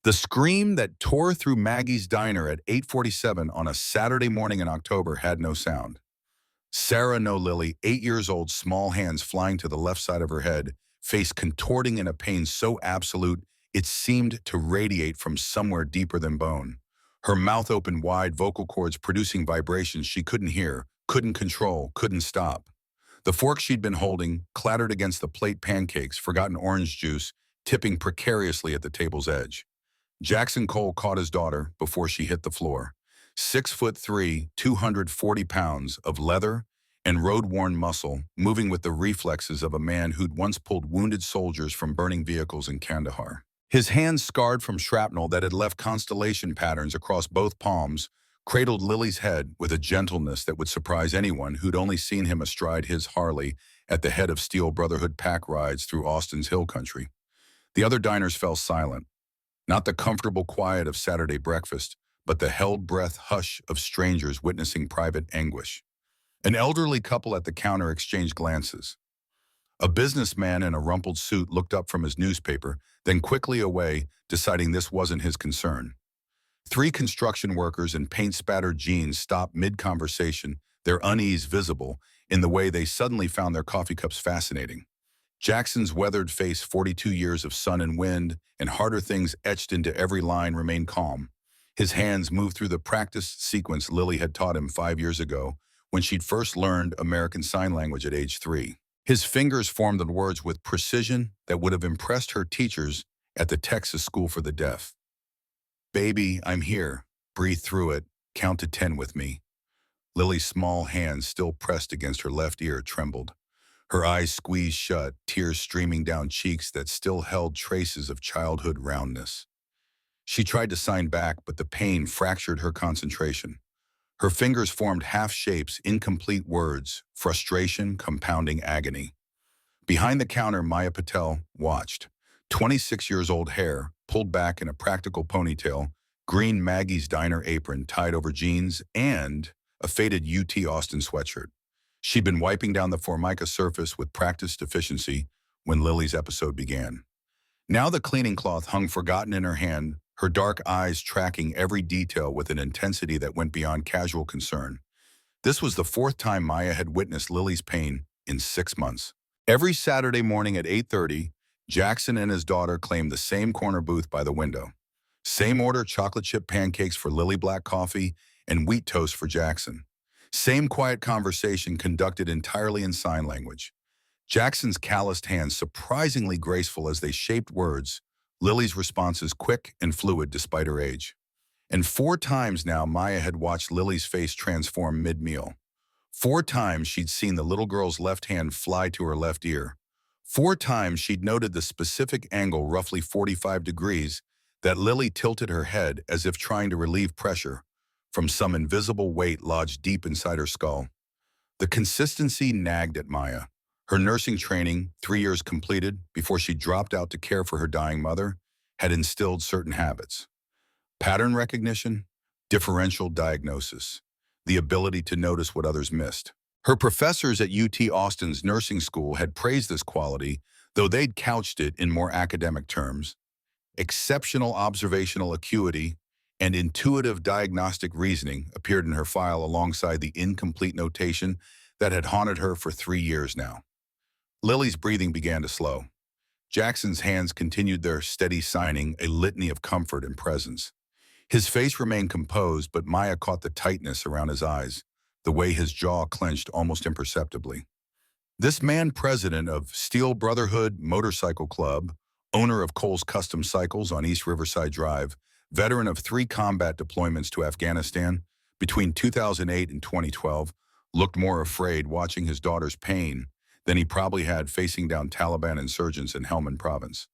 The scream that tore through Maggie's diner at 8:47 on a Saturday morning in October had no sound. Sarah No Lily, 8 years old, small hands flying to the left side of her head, face contorting in a pain so absolute it seemed to radiate from somewhere deeper than bone. Her mouth opened wide, vocal cords producing vibrations she couldn't hear, couldn't control, couldn't stop. The fork she'd been holding clattered against the plate pancakes, forgotten orange juice, tipping precariously at the table's edge. Jackson Cole caught his daughter before she hit the floor. 6'3", 240 pounds of leather and road-worn muscle, moving with the reflexes of a man who'd once pulled wounded soldiers from burning vehicles in Kandahar. His hands, scarred from shrapnel that had left constellation patterns across both palms, cradled Lily's head with a gentleness that would surprise anyone who'd only seen him astride his Harley at the head of Steel Brotherhood pack rides through Austin's hill country. The other diners fell silent. Not the comfortable quiet of Saturday breakfast, but the held breath hush of strangers witnessing private anguish. An elderly couple at the counter exchanged glances. A businessman in a rumpled suit looked up from his newspaper, then quickly away, deciding this wasn't his concern. Three construction workers in paint-spattered jeans stopped mid-conversation, their unease visible in the way they suddenly found their coffee cups fascinating. Jackson's weathered face, 42 years of sun and wind, and harder things etched into every line, remained calm. His hands moved through the practice sequence Lily had taught him 5 years ago when she'd first learned American Sign Language at age 3. His fingers formed the words with precision that would have impressed her teachers at the Texas School for the Deaf. "Baby, I'm here. Breathe through it. Count to 10 with me." Lily's small hands, still pressed against her left ear, trembled. Her eyes squeezed shut, tears streaming down cheeks that still held traces of childhood roundness. She tried to sign back, but the pain fractured her concentration. Her fingers formed half-shapes, incomplete words, frustration, compounding agony. Behind the counter, Maya Patel watched. 26 years old, hair pulled back in a practical ponytail, green Maggie's diner apron tied over jeans, and a faded UT Austin sweatshirt. She'd been wiping down the Formica surface with practiced efficiency when Lily's episode began. Now the cleaning cloth hung forgotten in her hand, her dark eyes tracking every detail with an intensity that went beyond casual concern. This was the fourth time Maya had witnessed Lily's pain in 6 months. Every Saturday morning at 8:30, Jackson and his daughter claimed the same corner booth by the window. Same order, chocolate chip pancakes for Lily, black coffee, and wheat toast for Jackson. Same quiet conversation conducted entirely in sign language. Jackson's calloused hands surprisingly graceful as they shaped words, Lily's responses quick and fluid despite her age. And 4 times now Maya had watched Lily's face transform mid-meal. 4 times she'd seen the little girl's left hand fly to her left ear. 4 times she'd noted the specific angle, roughly 45 degrees, that Lily tilted her head as if trying to relieve pressure from some invisible weight lodged deep inside her skull. The consistency nagged at Maya. Her nursing training, 3 years completed before she dropped out to care for her dying mother, had instilled certain habits. Pattern recognition, differential diagnosis, the ability to notice what others missed. Her professors at UT Austin's nursing school had praised this quality, though they'd couched it in more academic terms. Exceptional observational acuity and intuitive diagnostic reasoning appeared in her file alongside the incomplete notation that had haunted her for 3 years now. Lily's breathing began to slow. Jackson's hands continued their steady signing, a litany of comfort and presence. His face remained composed, but Maya caught the tightness around his eyes, the way his jaw clenched almost imperceptibly. This man, president of Steel Brotherhood Motorcycle Club, owner of Cole's Custom Cycles on East Riverside Drive, veteran of 3 combat deployments to Afghanistan between 2008 and 2012, looked more afraid watching his daughter's pain than he probably had facing down Taliban insurgents in Helmand Province.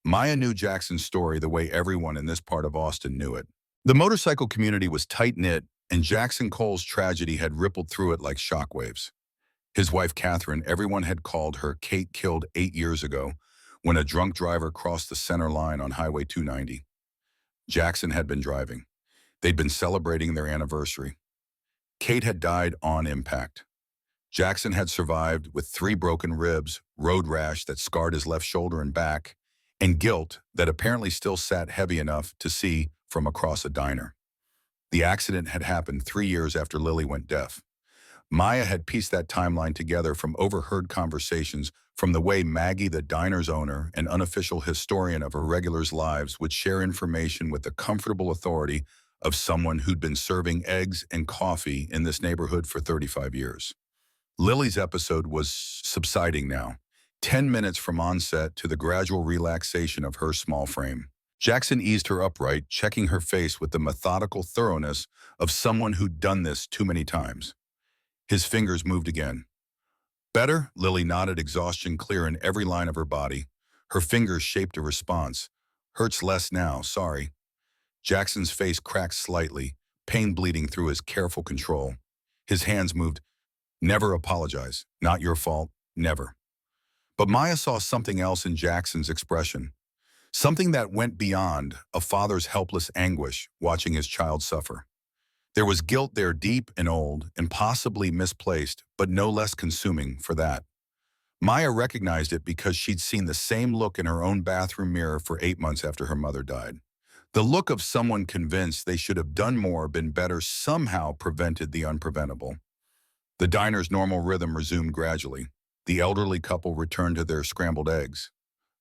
Maya knew Jackson's story the way everyone in this part of Austin knew it. The motorcycle community was tight-knit, and Jackson Cole's tragedy had rippled through it like shockwaves. His wife, Catherine, everyone had called her Kate, killed 8 years ago when a drunk driver crossed the center line on Highway 290. Jackson had been driving. They'd been celebrating their anniversary. Kate had died on impact. Jackson had survived with 3 broken ribs, road rash that scarred his left shoulder and back, and guilt that apparently still sat heavy enough to see from across a diner. The accident had happened 3 years after Lily went deaf. Maya had pieced that timeline together from overheard conversations, from the way Maggie, the diner's owner and unofficial historian of her regulars' lives, would share information with the comfortable authority of someone who'd been serving eggs and coffee in this neighborhood for 35 years. Lily's episode was subsiding now, 10 minutes from onset to the gradual relaxation of her small frame. Jackson eased her upright, checking her face with the methodical thoroughness of someone who'd done this too many times. His fingers moved again. Better? Lily nodded, exhaustion clear in every line of her body. Her fingers shaped a response. Hurts less now, sorry. Jackson's face cracked slightly, pain bleeding through his careful control. His hands moved. Never apologize. Not your fault. Never. But Maya saw something else in Jackson's expression. Something that went beyond a father's helpless anguish watching his child suffer. There was guilt there, deep and old and possibly misplaced, but no less consuming for that. Maya recognized it because she'd seen the same look in her own bathroom mirror for 8 months after her mother died. The look of someone convinced they should have done more, been better, somehow prevented the unpreventable. The diner's normal rhythm resumed gradually. The elderly couple returned to their scrambled eggs.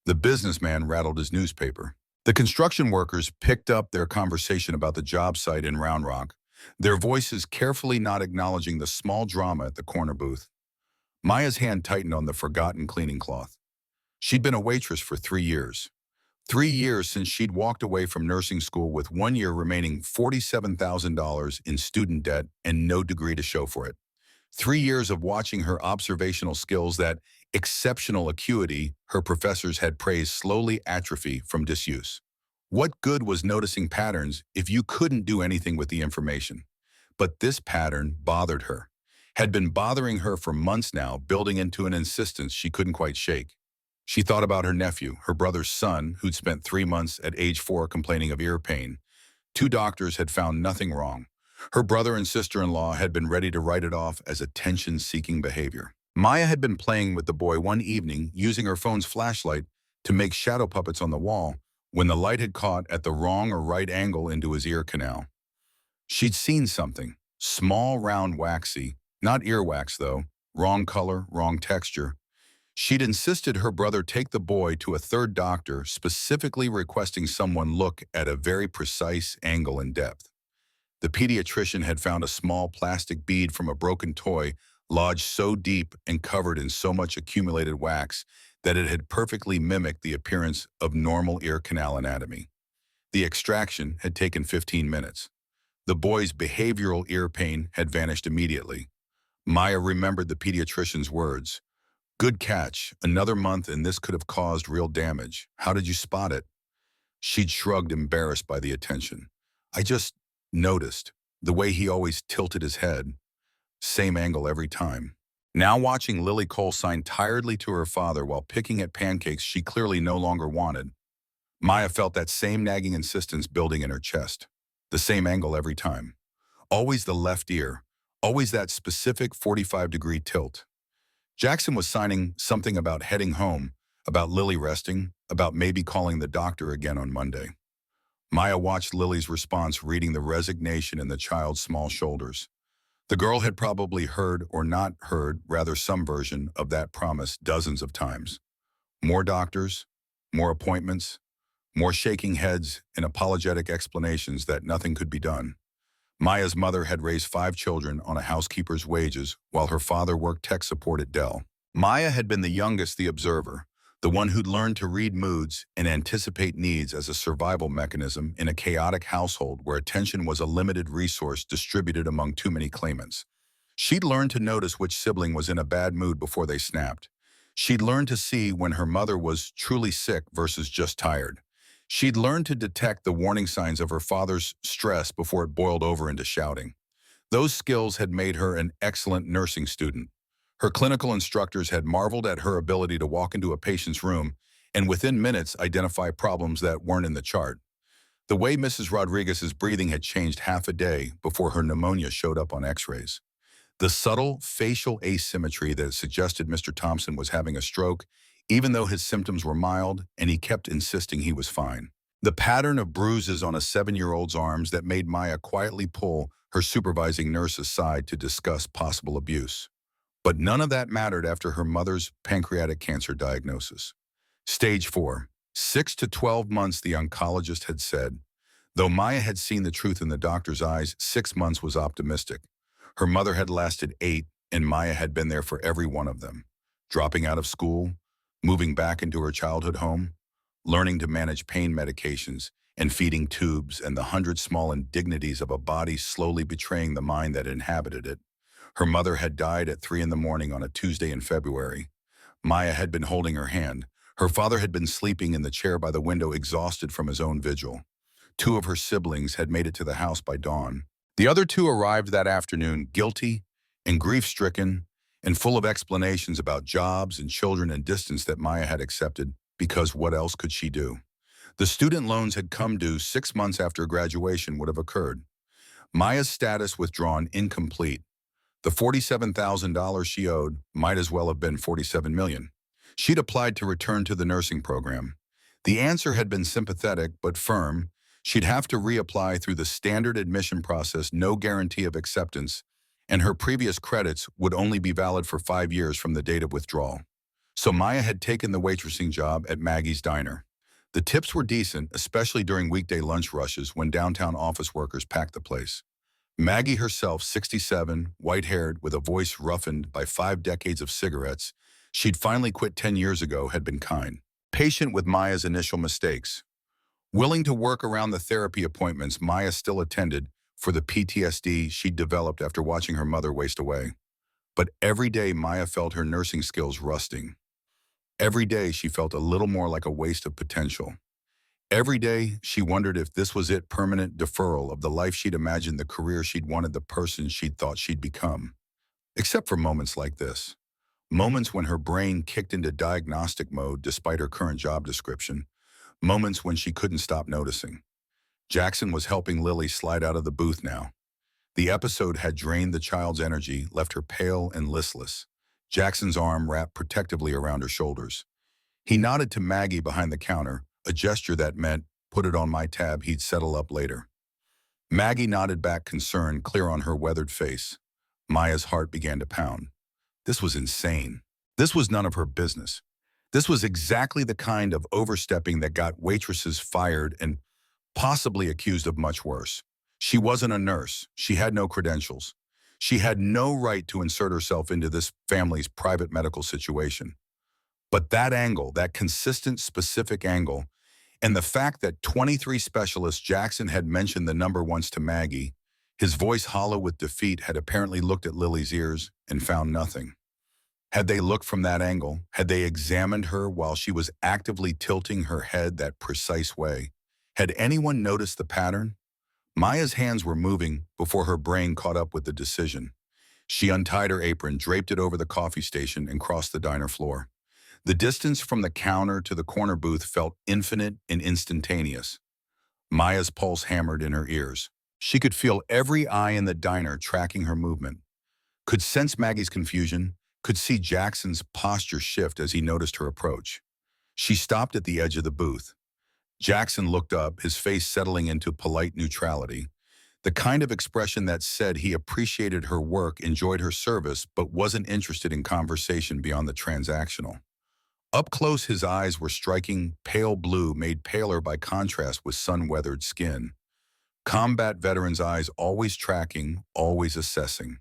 The businessman rattled his newspaper. The construction workers picked up their conversation about the job site in Round Rock, their voices carefully not acknowledging the small drama at the corner booth. Maya's hand tightened on the forgotten cleaning cloth. She'd been a waitress for 3 years. 3 years since she'd walked away from nursing school with 1 year remaining, $47,000 in student debt and no degree to show for it. 3 years of watching her observational skills, that exceptional acuity her professors had praised, slowly atrophy from disuse. What good was noticing patterns if you couldn't do anything with the information? But this pattern bothered her, had been bothering her for months now, building into an insistence she couldn't quite shake. She thought about her nephew, her brother's son, who'd spent 3 months at age 4 complaining of ear pain. 2 doctors had found nothing wrong. Her brother and sister-in-law had been ready to write it off as attention-seeking behavior. Maya had been playing with the boy one evening, using her phone's flashlight to make shadow puppets on the wall, when the light had caught at the wrong or right angle into his ear canal. She'd seen something, small, round, waxy, not earwax though, wrong color, wrong texture. She'd insisted her brother take the boy to a third doctor, specifically requesting someone look at a very precise angle and depth. The pediatrician had found a small plastic bead from a broken toy lodged so deep and covered in so much accumulated wax that it had perfectly mimicked the appearance of normal ear canal anatomy. The extraction had taken 15 minutes. The boy's behavioral ear pain had vanished immediately. Maya remembered the pediatrician's words. Good catch. Another month and this could have caused real damage. How did you spot it? She'd shrugged, embarrassed by the attention. I just noticed the way he always tilted his head. Same angle every time. Now watching Lily Cole-sign tiredly to her father while picking at pancakes she clearly no longer wanted, Maya felt that same nagging insistence building in her chest. The same angle every time. Always the left ear. Always that specific 45-degree tilt. Jackson was signing something about heading home, about Lily resting, about maybe calling the doctor again on Monday. Maya watched Lily's response, reading the resignation in the child's small shoulders. The girl had probably heard, or not heard, rather some version of that promise dozens of times. More doctors, more appointments, more shaking heads and apologetic explanations that nothing could be done. Maya's mother had raised 5 children on a housekeeper's wages while her father worked tech support at Dell. Maya had been the youngest, the observer, the one who'd learned to read moods and anticipate needs as a survival mechanism in a chaotic household where attention was a limited resource distributed among too many claimants. She'd learned to notice which sibling was in a bad mood before they snapped. She'd learned to see when her mother was truly sick versus just tired. She'd learned to detect the warning signs of her father's stress before it boiled over into shouting. Those skills had made her an excellent nursing student. Her clinical instructors had marveled at her ability to walk into a patient's room and within minutes identify problems that weren't in the chart. The way Mrs. Rodriguez's breathing had changed half a day before her pneumonia showed up on x-rays. The subtle facial asymmetry that suggested Mr. Thompson was having a stroke even though his symptoms were mild and he kept insisting he was fine. The pattern of bruises on a 7-year-old's arms that made Maya quietly pull her supervising nurse aside to discuss possible abuse. But none of that mattered after her mother's pancreatic cancer diagnosis. Stage 4. 6 to 12 months, the oncologist had said. Though Maya had seen the truth in the doctor's eyes, 6 months was optimistic. Her mother had lasted 8, and Maya had been there for every one of them. Dropping out of school, moving back into her childhood home, learning to manage pain medications, and feeding tubes, and the 100 small indignities of a body slowly betraying the mind that inhabited it. Her mother had died at 3 in the morning on a Tuesday in February. Maya had been holding her hand. Her father had been sleeping in the chair by the window, exhausted from his own vigil. 2 of her siblings had made it to the house by dawn. The other 2 arrived that afternoon, guilty and grief-stricken and full of explanations about jobs and children and distance that Maya had accepted, because what else could she do? The student loans had come due 6 months after graduation would have occurred. Maya's status withdrawn incomplete. The $47,000 she owed might as well have been $47 million. She'd applied to return to the nursing program. The answer had been sympathetic but firm. She'd have to reapply through the standard admission process, no guarantee of acceptance, and her previous credits would only be valid for 5 years from the date of withdrawal. So Maya had taken the waitressing job at Maggie's Diner. The tips were decent, especially during weekday lunch rushes when downtown office workers packed the place. Maggie herself, 67, white-haired, with a voice roughened by 5 decades of cigarettes, she'd finally quit 10 years ago, had been kind, patient with Maya's initial mistakes. Willing to work around the therapy appointments Maya still attended for the PTSD she'd developed after watching her mother waste away. But every day Maya felt her nursing skills rusting. Every day she felt a little more like a waste of potential. Every day she wondered if this was it, permanent deferral of the life she'd imagined, the career she'd wanted, the person she'd thought she'd become. Except for moments like this. Moments when her brain kicked into diagnostic mode despite her current job description. Moments when she couldn't stop noticing. Jackson was helping Lily slide out of the booth now. The episode had drained the child's energy, left her pale and listless. Jackson's arm wrapped protectively around her shoulders. He nodded to Maggie behind the counter, a gesture that meant, "Put it on my tab, he'd settle up later." Maggie nodded back, concern clear on her weathered face. Maya's heart began to pound. This was insane. This was none of her business. This was exactly the kind of overstepping that got waitresses fired and possibly accused of much worse. She wasn't a nurse. She had no credentials. She had no right to insert herself into this family's private medical situation. But that angle, that consistent, specific angle, and the fact that 23 specialists, Jackson had mentioned the number once to Maggie, his voice hollow with defeat, had apparently looked at Lily's ears and found nothing. Had they looked from that angle, had they examined her while she was actively tilting her head that precise way, had anyone noticed the pattern? Maya's hands were moving before her brain caught up with the decision. She untied her apron, draped it over the coffee station, and crossed the diner floor. The distance from the counter to the corner booth felt infinite and instantaneous. Maya's pulse hammered in her ears. She could feel every eye in the diner tracking her movement, could sense Maggie's confusion, could see Jackson's posture shift as he noticed her approach. She stopped at the edge of the booth. Jackson looked up, his face settling into polite neutrality, the kind of expression that said he appreciated her work, enjoyed her service, but wasn't interested in conversation beyond the transactional. Up close, his eyes were striking pale blue, made paler by contrast with sun-weathered skin. Combat veteran's eyes, always tracking, always assessing.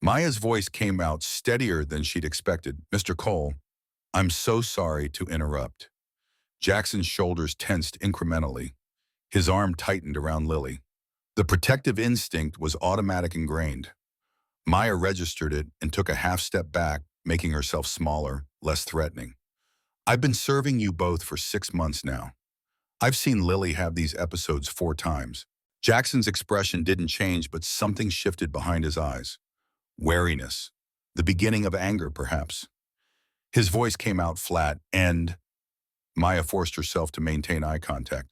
Maya's voice came out steadier than she'd expected. "Mr. Cole, I'm so sorry to interrupt." Jackson's shoulders tensed incrementally. His arm tightened around Lily. The protective instinct was automatic, ingrained. Maya registered it and took a half step back, making herself smaller, less threatening. "I've been serving you both for 6 months now. I've seen Lily have these episodes 4 times. Jackson's expression didn't change, but something shifted behind his eyes. Wariness. The beginning of anger, perhaps. His voice came out flat, and Maya forced herself to maintain eye contact.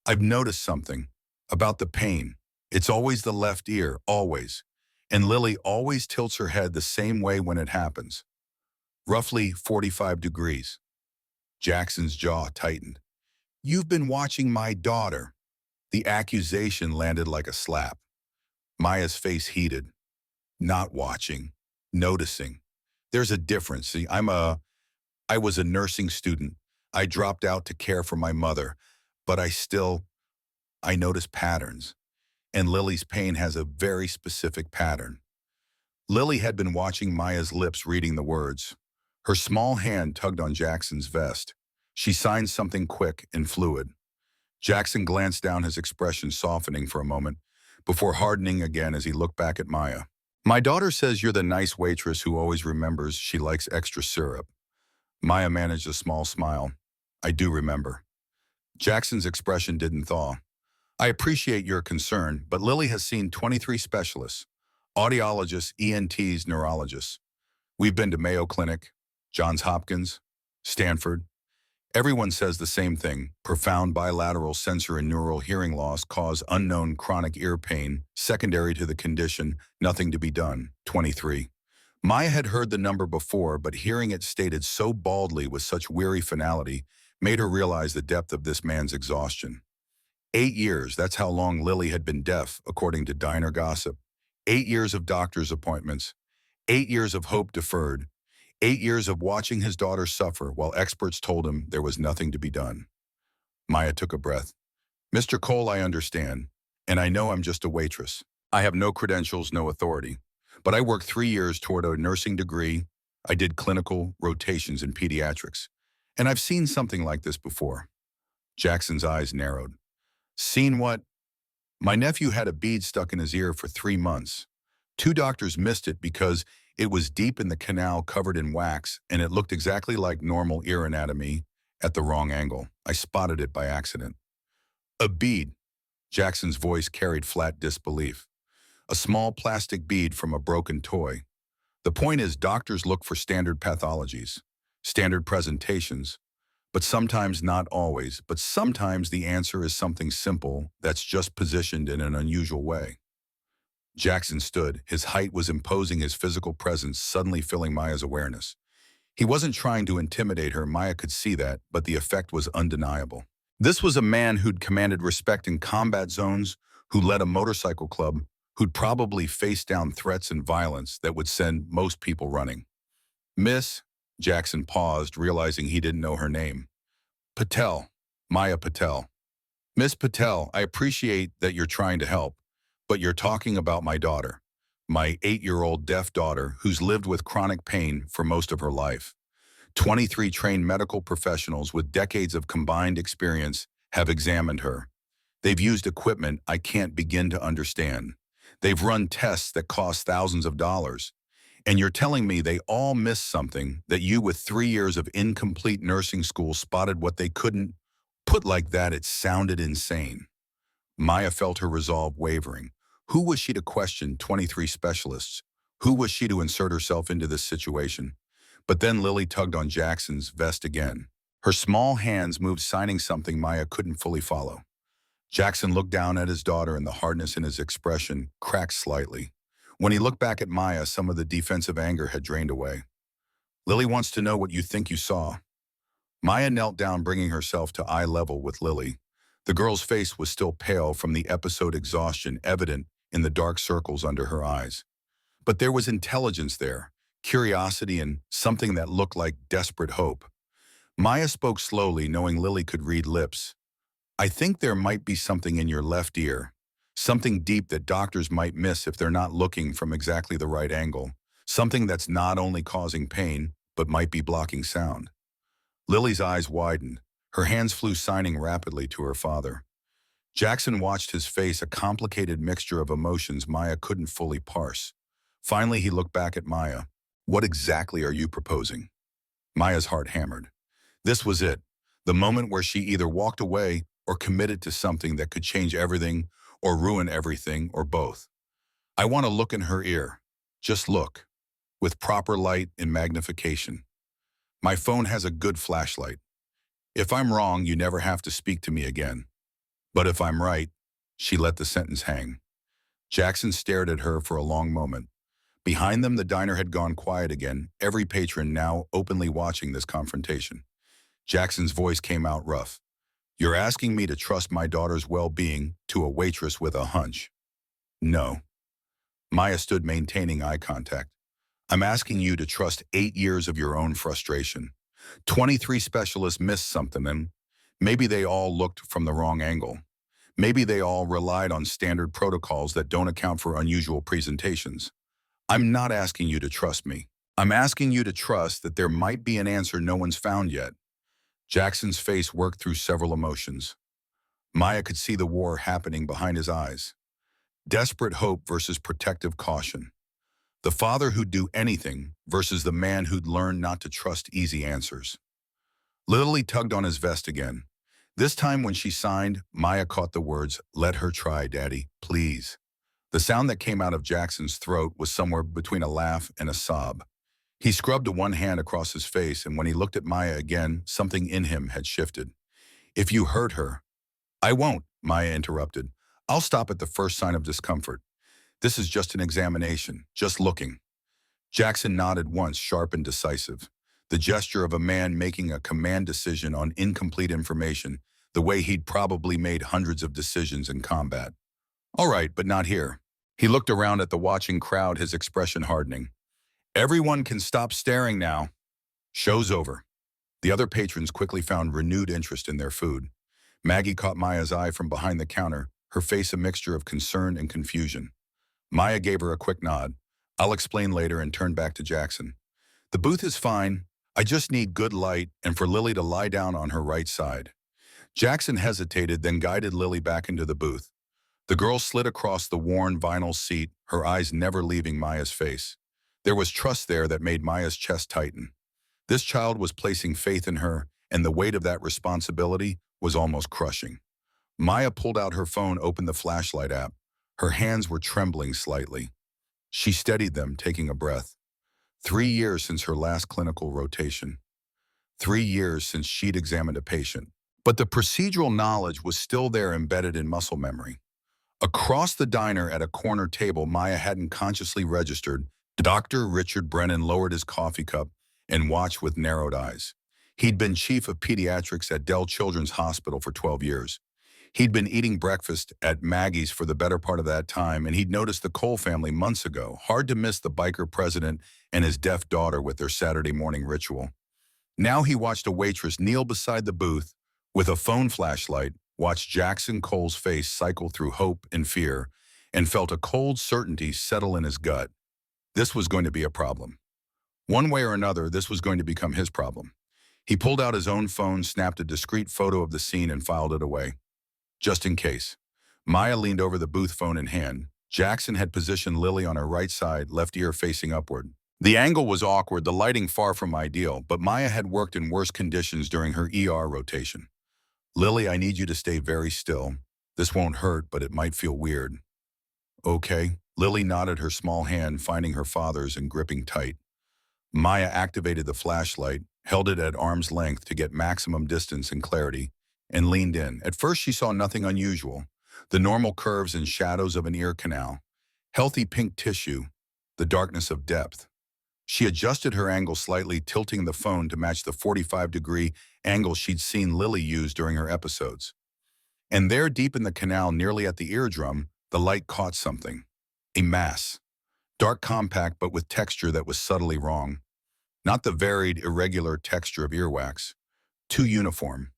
"I've noticed something about the pain. It's always the left ear, always. And Lily always tilts her head the same way when it happens. Roughly 45 degrees. Jackson's jaw tightened. "You've been watching my daughter." The accusation landed like a slap. Maya's face heated. Not watching. Noticing. There's a difference. See, I was a nursing student. I dropped out to care for my mother, but I notice patterns. And Lily's pain has a very specific pattern. Lily had been watching Maya's lips reading the words. Her small hand tugged on Jackson's vest. She signed something quick and fluid. Jackson glanced down, his expression softening for a moment, before hardening again as he looked back at Maya. "My daughter says you're the nice waitress who always remembers she likes extra syrup." Maya managed a small smile. "I do remember." Jackson's expression didn't thaw. "I appreciate your concern, but Lily has seen 23 specialists, audiologists, ENTs, neurologists. We've been to Mayo Clinic, Johns Hopkins, Stanford. Everyone says the same thing. Profound bilateral sensor and neural hearing loss cause unknown chronic ear pain, secondary to the condition, nothing to be done. 23. Maya had heard the number before, but hearing it stated so baldly with such weary finality made her realize the depth of this man's exhaustion. 8 years, that's how long Lily had been deaf, according to diner gossip. 8 years of doctor's appointments. 8 years of hope deferred. 8 years of watching his daughter suffer while experts told him there was nothing to be done. Maya took a breath. "Mr. Cole, I understand, and I know I'm just a waitress. I have no credentials, no authority. But I worked 3 years toward a nursing degree. I did clinical rotations in pediatrics. And I've seen something like this before." Jackson's eyes narrowed. "Seen what?" "My nephew had a bead stuck in his ear for 3 months. 2 doctors missed it because it was deep in the canal covered in wax, and it looked exactly like normal ear anatomy at the wrong angle. I spotted it by accident." "A bead?" Jackson's voice carried flat disbelief. "A small plastic bead from a broken toy. The point is, doctors look for standard pathologies, standard presentations, but sometimes, not always, but sometimes the answer is something simple that's just positioned in an unusual way." Jackson stood. His height was imposing, his physical presence suddenly filling Maya's awareness. He wasn't trying to intimidate her, Maya could see that, but the effect was undeniable. This was a man who'd commanded respect in combat zones, who led a motorcycle club, who'd probably faced down threats and violence that would send most people running. "Miss," Jackson paused, realizing he didn't know her name. "Patel. Maya Patel." "Miss Patel, I appreciate that you're trying to help, but you're talking about my daughter, my 8-year-old deaf daughter who's lived with chronic pain for most of her life. 23 trained medical professionals with decades of combined experience have examined her. They've used equipment I can't begin to understand. They've run tests that cost thousands of dollars. And you're telling me they all missed something, that you with 3 years of incomplete nursing school spotted what they couldn't? Put like that, it sounded insane." Maya felt her resolve wavering. Who was she to question 23 specialists? Who was she to insert herself into this situation? But then Lily tugged on Jackson's vest again. Her small hands moved, signing something Maya couldn't fully follow. Jackson looked down at his daughter, and the hardness in his expression cracked slightly. When he looked back at Maya, some of the defensive anger had drained away. "Lily wants to know what you think you saw." Maya knelt down, bringing herself to eye level with Lily. The girl's face was still pale from the episode, exhaustion evident in the dark circles under her eyes. But there was intelligence there, curiosity, and something that looked like desperate hope. Maya spoke slowly, knowing Lily could read lips. "I think there might be something in your left ear, something deep that doctors might miss if they're not looking from exactly the right angle, something that's not only causing pain, but might be blocking sound." Lily's eyes widened. Her hands flew, signing rapidly to her father. Jackson watched his face, a complicated mixture of emotions Maya couldn't fully parse. Finally, he looked back at Maya. "What exactly are you proposing?" Maya's heart hammered. This was it, the moment where she either walked away or committed to something that could change everything or ruin everything, or both. "I want to look in her ear. Just look. With proper light and magnification. My phone has a good flashlight. If I'm wrong, you never have to speak to me again. But if I'm right," she let the sentence hang. Jackson stared at her for a long moment. Behind them, the diner had gone quiet again, every patron now openly watching this confrontation. Jackson's voice came out rough. You're asking me to trust my daughter's well-being to a waitress with a hunch. No. Maya stood maintaining eye contact. I'm asking you to trust 8 years of your own frustration. 23 specialists missed something and maybe they all looked from the wrong angle. Maybe they all relied on standard protocols that don't account for unusual presentations. I'm not asking you to trust me. I'm asking you to trust that there might be an answer no one's found yet. Jackson's face worked through several emotions. Maya could see the war happening behind his eyes. Desperate hope versus protective caution. The father who'd do anything versus the man who'd learned not to trust easy answers. Lily tugged on his vest again. This time when she signed, Maya caught the words, "Let her try, Daddy, please." The sound that came out of Jackson's throat was somewhere between a laugh and a sob. He scrubbed one hand across his face, and when he looked at Maya again, something in him had shifted. If you hurt her— I won't, Maya interrupted. I'll stop at the first sign of discomfort. This is just an examination, just looking. Jackson nodded once, sharp and decisive. The gesture of a man making a command decision on incomplete information, the way he'd probably made hundreds of decisions in combat. All right, but not here. He looked around at the watching crowd, his expression hardening. Everyone can stop staring now. Show's over. The other patrons quickly found renewed interest in their food. Maggie caught Maya's eye from behind the counter, her face a mixture of concern and confusion. Maya gave her a quick nod. I'll explain later, and turned back to Jackson. The booth is fine. I just need good light and for Lily to lie down on her right side. Jackson hesitated, then guided Lily back into the booth. The girl slid across the worn vinyl seat, her eyes never leaving Maya's face. There was trust there that made Maya's chest tighten. This child was placing faith in her, and the weight of that responsibility was almost crushing. Maya pulled out her phone, opened the flashlight app. Her hands were trembling slightly. She steadied them, taking a breath. 3 years since her last clinical rotation. 3 years since she'd examined a patient. But the procedural knowledge was still there, embedded in muscle memory. Across the diner at a corner table Maya hadn't consciously registered, Dr. Richard Brennan lowered his coffee cup and watched with narrowed eyes. He'd been chief of pediatrics at Dell Children's Hospital for 12 years. He'd been eating breakfast at Maggie's for the better part of that time, and he'd noticed the Cole family months ago. Hard to miss the biker president and his deaf daughter with their Saturday morning ritual. Now he watched a waitress kneel beside the booth with a phone flashlight, watched Jackson Cole's face cycle through hope and fear, and felt a cold certainty settle in his gut. This was going to be a problem. One way or another, this was going to become his problem. He pulled out his own phone, snapped a discreet photo of the scene, and filed it away. Just in case. Maya leaned over, the booth phone in hand. Jackson had positioned Lily on her right side, left ear facing upward. The angle was awkward, the lighting far from ideal, but Maya had worked in worse conditions during her ER rotation. Lily, I need you to stay very still. This won't hurt, but it might feel weird. Okay. Lily nodded, her small hand finding her father's and gripping tight. Maya activated the flashlight, held it at arm's length to get maximum distance and clarity, and leaned in. At first she saw nothing unusual. The normal curves and shadows of an ear canal. Healthy pink tissue. The darkness of depth. She adjusted her angle slightly, tilting the phone to match the 45-degree angle she'd seen Lily use during her episodes. And there, deep in the canal, nearly at the eardrum, the light caught something. A mass. Dark, compact, but with texture that was subtly wrong. Not the varied, irregular texture of earwax. Too uniform.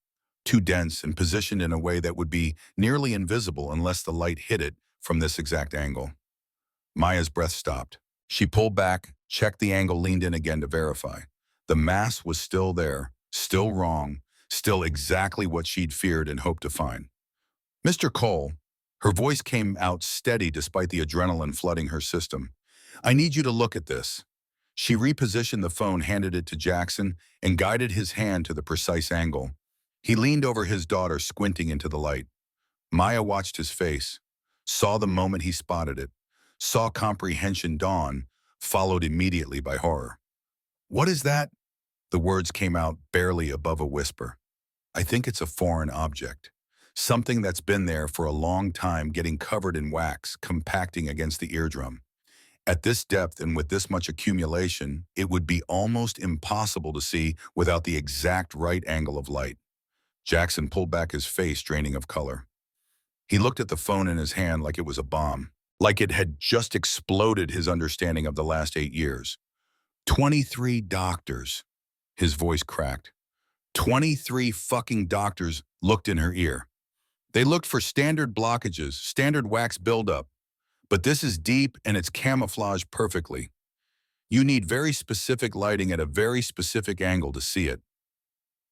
Too dense, and positioned in a way that would be nearly invisible unless the light hit it from this exact angle. Maya's breath stopped. She pulled back, checked the angle, leaned in again to verify. The mass was still there, still wrong, still exactly what she'd feared and hoped to find. Mr. Cole, her voice came out steady despite the adrenaline flooding her system. I need you to look at this. She repositioned the phone, handed it to Jackson, and guided his hand to the precise angle. He leaned over his daughter, squinting into the light. Maya watched his face, saw the moment he spotted it, saw comprehension dawn, followed immediately by horror. What is that? The words came out barely above a whisper. I think it's a foreign object. Something that's been there for a long time, getting covered in wax, compacting against the eardrum. At this depth and with this much accumulation, it would be almost impossible to see without the exact right angle of light. Jackson pulled back his face, draining of color. He looked at the phone in his hand like it was a bomb, like it had just exploded his understanding of the last 8 years. 23 doctors. His voice cracked. 23 fucking doctors looked in her ear. They looked for standard blockages, standard wax buildup. But this is deep and it's camouflaged perfectly. You need very specific lighting at a very specific angle to see it.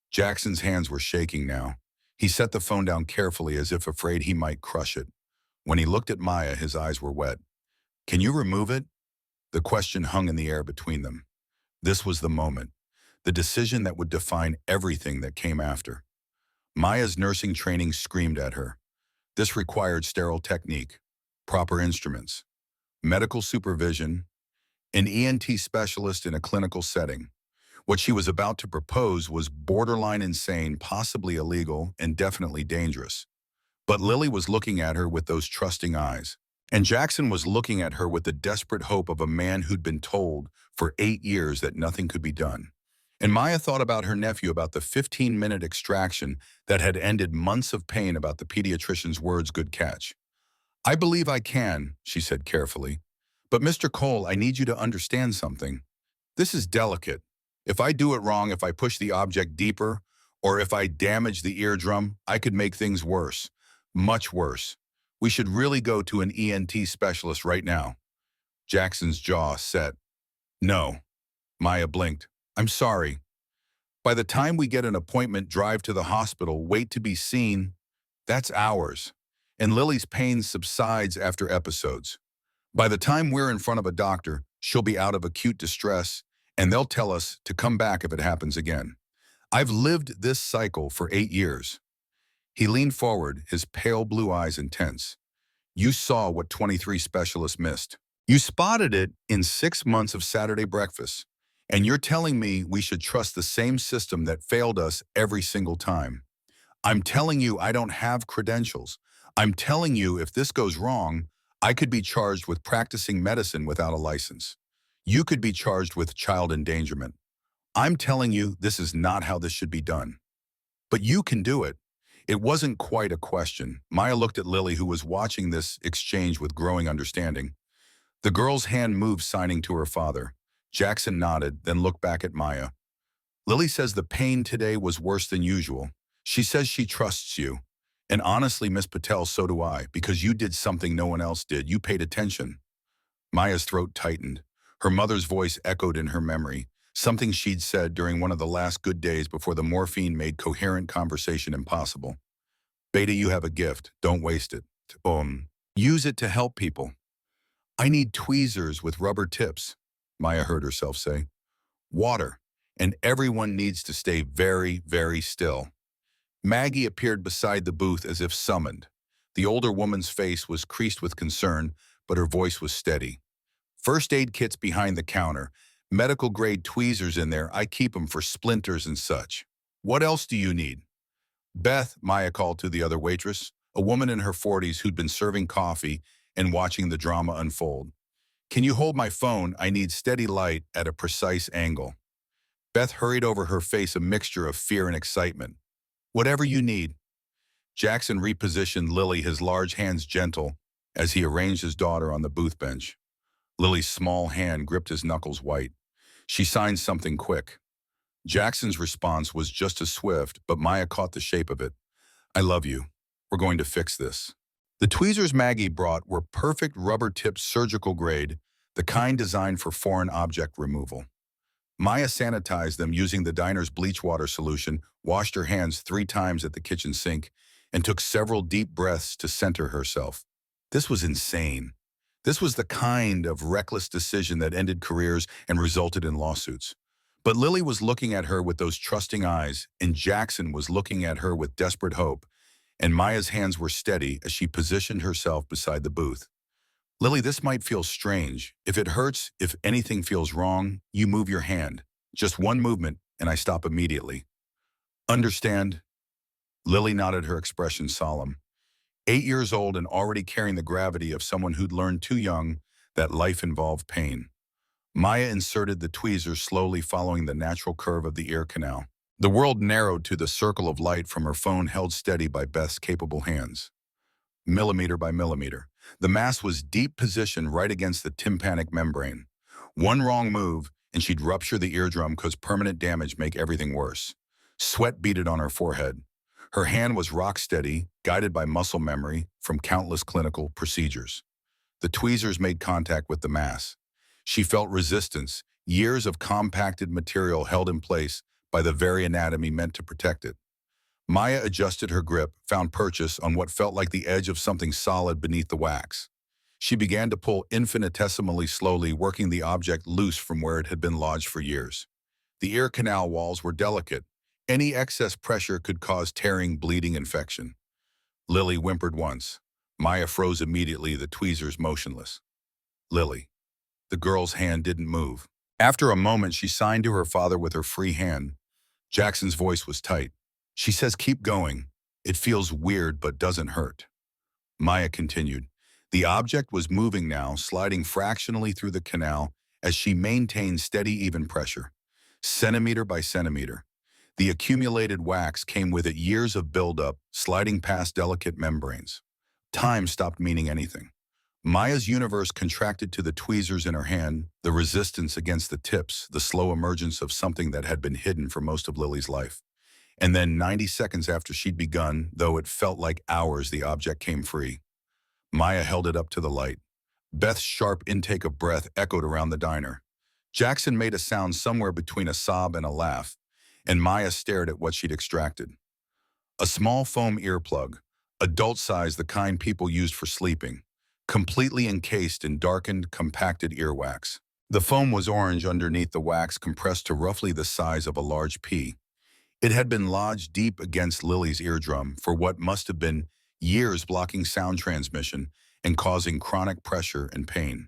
Jackson's hands were shaking now. He set the phone down carefully as if afraid he might crush it. When he looked at Maya, his eyes were wet. Can you remove it? The question hung in the air between them. This was the moment, the decision that would define everything that came after. Maya's nursing training screamed at her. This required sterile technique, proper instruments, medical supervision, an ENT specialist in a clinical setting. What she was about to propose was borderline insane, possibly illegal, and definitely dangerous. But Lily was looking at her with those trusting eyes. And Jackson was looking at her with the desperate hope of a man who'd been told for 8 years that nothing could be done. And Maya thought about her nephew, about the 15-minute extraction that had ended months of pain, about the pediatrician's words, good catch. I believe I can, she said carefully. But Mr. Cole, I need you to understand something. This is delicate. If I do it wrong, if I push the object deeper, or if I damage the eardrum, I could make things worse. Much worse. We should really go to an ENT specialist right now. Jackson's jaw set. No. Maya blinked. I'm sorry. By the time we get an appointment, drive to the hospital, wait to be seen, that's hours. And Lily's pain subsides after episodes. By the time we're in front of a doctor, she'll be out of acute distress, and they'll tell us to come back if it happens again. I've lived this cycle for 8 years. He leaned forward, his pale blue eyes intense. You saw what 23 specialists missed. You spotted it in 6 months of Saturday breakfast. And you're telling me we should trust the same system that failed us every single time. I'm telling you I don't have credentials. I'm telling you if this goes wrong, I could be charged with practicing medicine without a license. You could be charged with child endangerment. I'm telling you this is not how this should be done. But you can do it. It wasn't quite a question. Maya looked at Lily, who was watching this exchange with growing understanding. The girl's hand moved, signing to her father. Jackson nodded, then looked back at Maya. Lily says the pain today was worse than usual. She says she trusts you. And honestly, Miss Patel, so do I, because you did something no one else did. You paid attention. Maya's throat tightened. Her mother's voice echoed in her memory, something she'd said during one of the last good days before the morphine made coherent conversation impossible. Beta, you have a gift. Don't waste it. Use it to help people. I need tweezers with rubber tips, Maya heard herself say. Water. And everyone needs to stay very, very still. Maggie appeared beside the booth as if summoned. The older woman's face was creased with concern, but her voice was steady. First aid kits behind the counter. Medical-grade tweezers in there. I keep them for splinters and such. What else do you need? Beth, Maya called to the other waitress, a woman in her 40s who'd been serving coffee and watching the drama unfold. Can you hold my phone? I need steady light at a precise angle. Beth hurried over, her face a mixture of fear and excitement. Whatever you need. Jackson repositioned Lily, his large hands gentle, as he arranged his daughter on the booth bench. Lily's small hand gripped his knuckles white. She signed something quick. Jackson's response was just as swift, but Maya caught the shape of it. I love you. We're going to fix this. The tweezers Maggie brought were perfect rubber-tipped surgical grade, the kind designed for foreign object removal. Maya sanitized them using the diner's bleach water solution, washed her hands 3 times at the kitchen sink, and took several deep breaths to center herself. This was insane. This was the kind of reckless decision that ended careers and resulted in lawsuits. But Lily was looking at her with those trusting eyes, and Jackson was looking at her with desperate hope, and Maya's hands were steady as she positioned herself beside the booth. Lily, this might feel strange. If it hurts, if anything feels wrong, you move your hand. Just one movement, and I stop immediately. Understand? Lily nodded, her expression solemn. 8 years old and already carrying the gravity of someone who'd learned too young that life involved pain. Maya inserted the tweezers slowly following the natural curve of the ear canal. The world narrowed to the circle of light from her phone held steady by Beth's capable hands. Millimeter by millimeter. The mass was deep positioned right against the tympanic membrane. One wrong move, and she'd rupture the eardrum cause permanent damage make everything worse. Sweat beaded on her forehead. Her hand was rock steady, guided by muscle memory from countless clinical procedures. The tweezers made contact with the mass. She felt resistance, years of compacted material held in place by the very anatomy meant to protect it. Maya adjusted her grip, found purchase on what felt like the edge of something solid beneath the wax. She began to pull infinitesimally slowly, working the object loose from where it had been lodged for years. The ear canal walls were delicate. Any excess pressure could cause tearing, bleeding, infection. Lily whimpered once. Maya froze immediately, the tweezers motionless. Lily. The girl's hand didn't move. After a moment, she signed to her father with her free hand. Jackson's voice was tight. She says, keep going. It feels weird but doesn't hurt. Maya continued. The object was moving now, sliding fractionally through the canal as she maintained steady, even pressure. Centimeter by centimeter. The accumulated wax came with it, years of buildup, sliding past delicate membranes. Time stopped meaning anything. Maya's universe contracted to the tweezers in her hand, the resistance against the tips, the slow emergence of something that had been hidden for most of Lily's life. And then 90 seconds after she'd begun, though it felt like hours, the object came free. Maya held it up to the light. Beth's sharp intake of breath echoed around the diner. Jackson made a sound somewhere between a sob and a laugh, and Maya stared at what she'd extracted. A small foam earplug, adult size, the kind people used for sleeping, completely encased in darkened, compacted earwax. The foam was orange underneath, the wax compressed to roughly the size of a large pea. It had been lodged deep against Lily's eardrum for what must have been years, blocking sound transmission and causing chronic pressure and pain.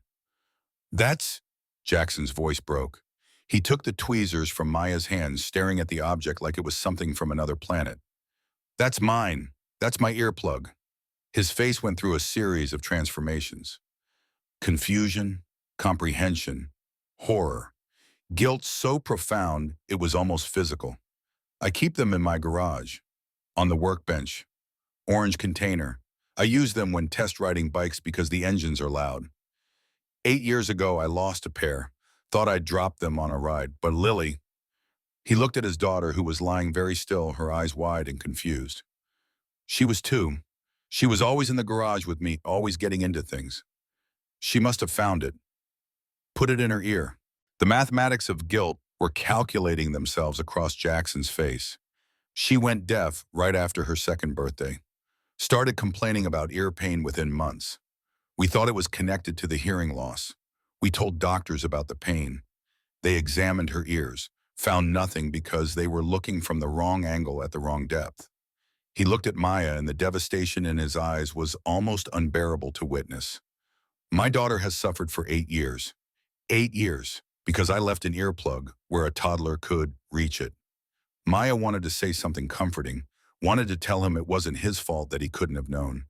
That's... Jackson's voice broke. He took the tweezers from Maya's hands, staring at the object like it was something from another planet. That's mine. That's my earplug. His face went through a series of transformations. Confusion, comprehension, horror, guilt so profound it was almost physical. I keep them in my garage, on the workbench. Orange container. I use them when test riding bikes because the engines are loud. 8 years ago, I lost a pair. Thought I'd dropped them on a ride, but Lily... He looked at his daughter, who was lying very still, her eyes wide and confused. She was 2. She was always in the garage with me, always getting into things. She must have found it. Put it in her ear. The mathematics of guilt were calculating themselves across Jackson's face. She went deaf right after her 2nd birthday. Started complaining about ear pain within months. We thought it was connected to the hearing loss. We told doctors about the pain. They examined her ears, found nothing because they were looking from the wrong angle at the wrong depth. He looked at Maya, and the devastation in his eyes was almost unbearable to witness. My daughter has suffered for 8 years. 8 years, because I left an earplug where a toddler could reach it. Maya wanted to say something comforting, wanted to tell him it wasn't his fault that he couldn't have known.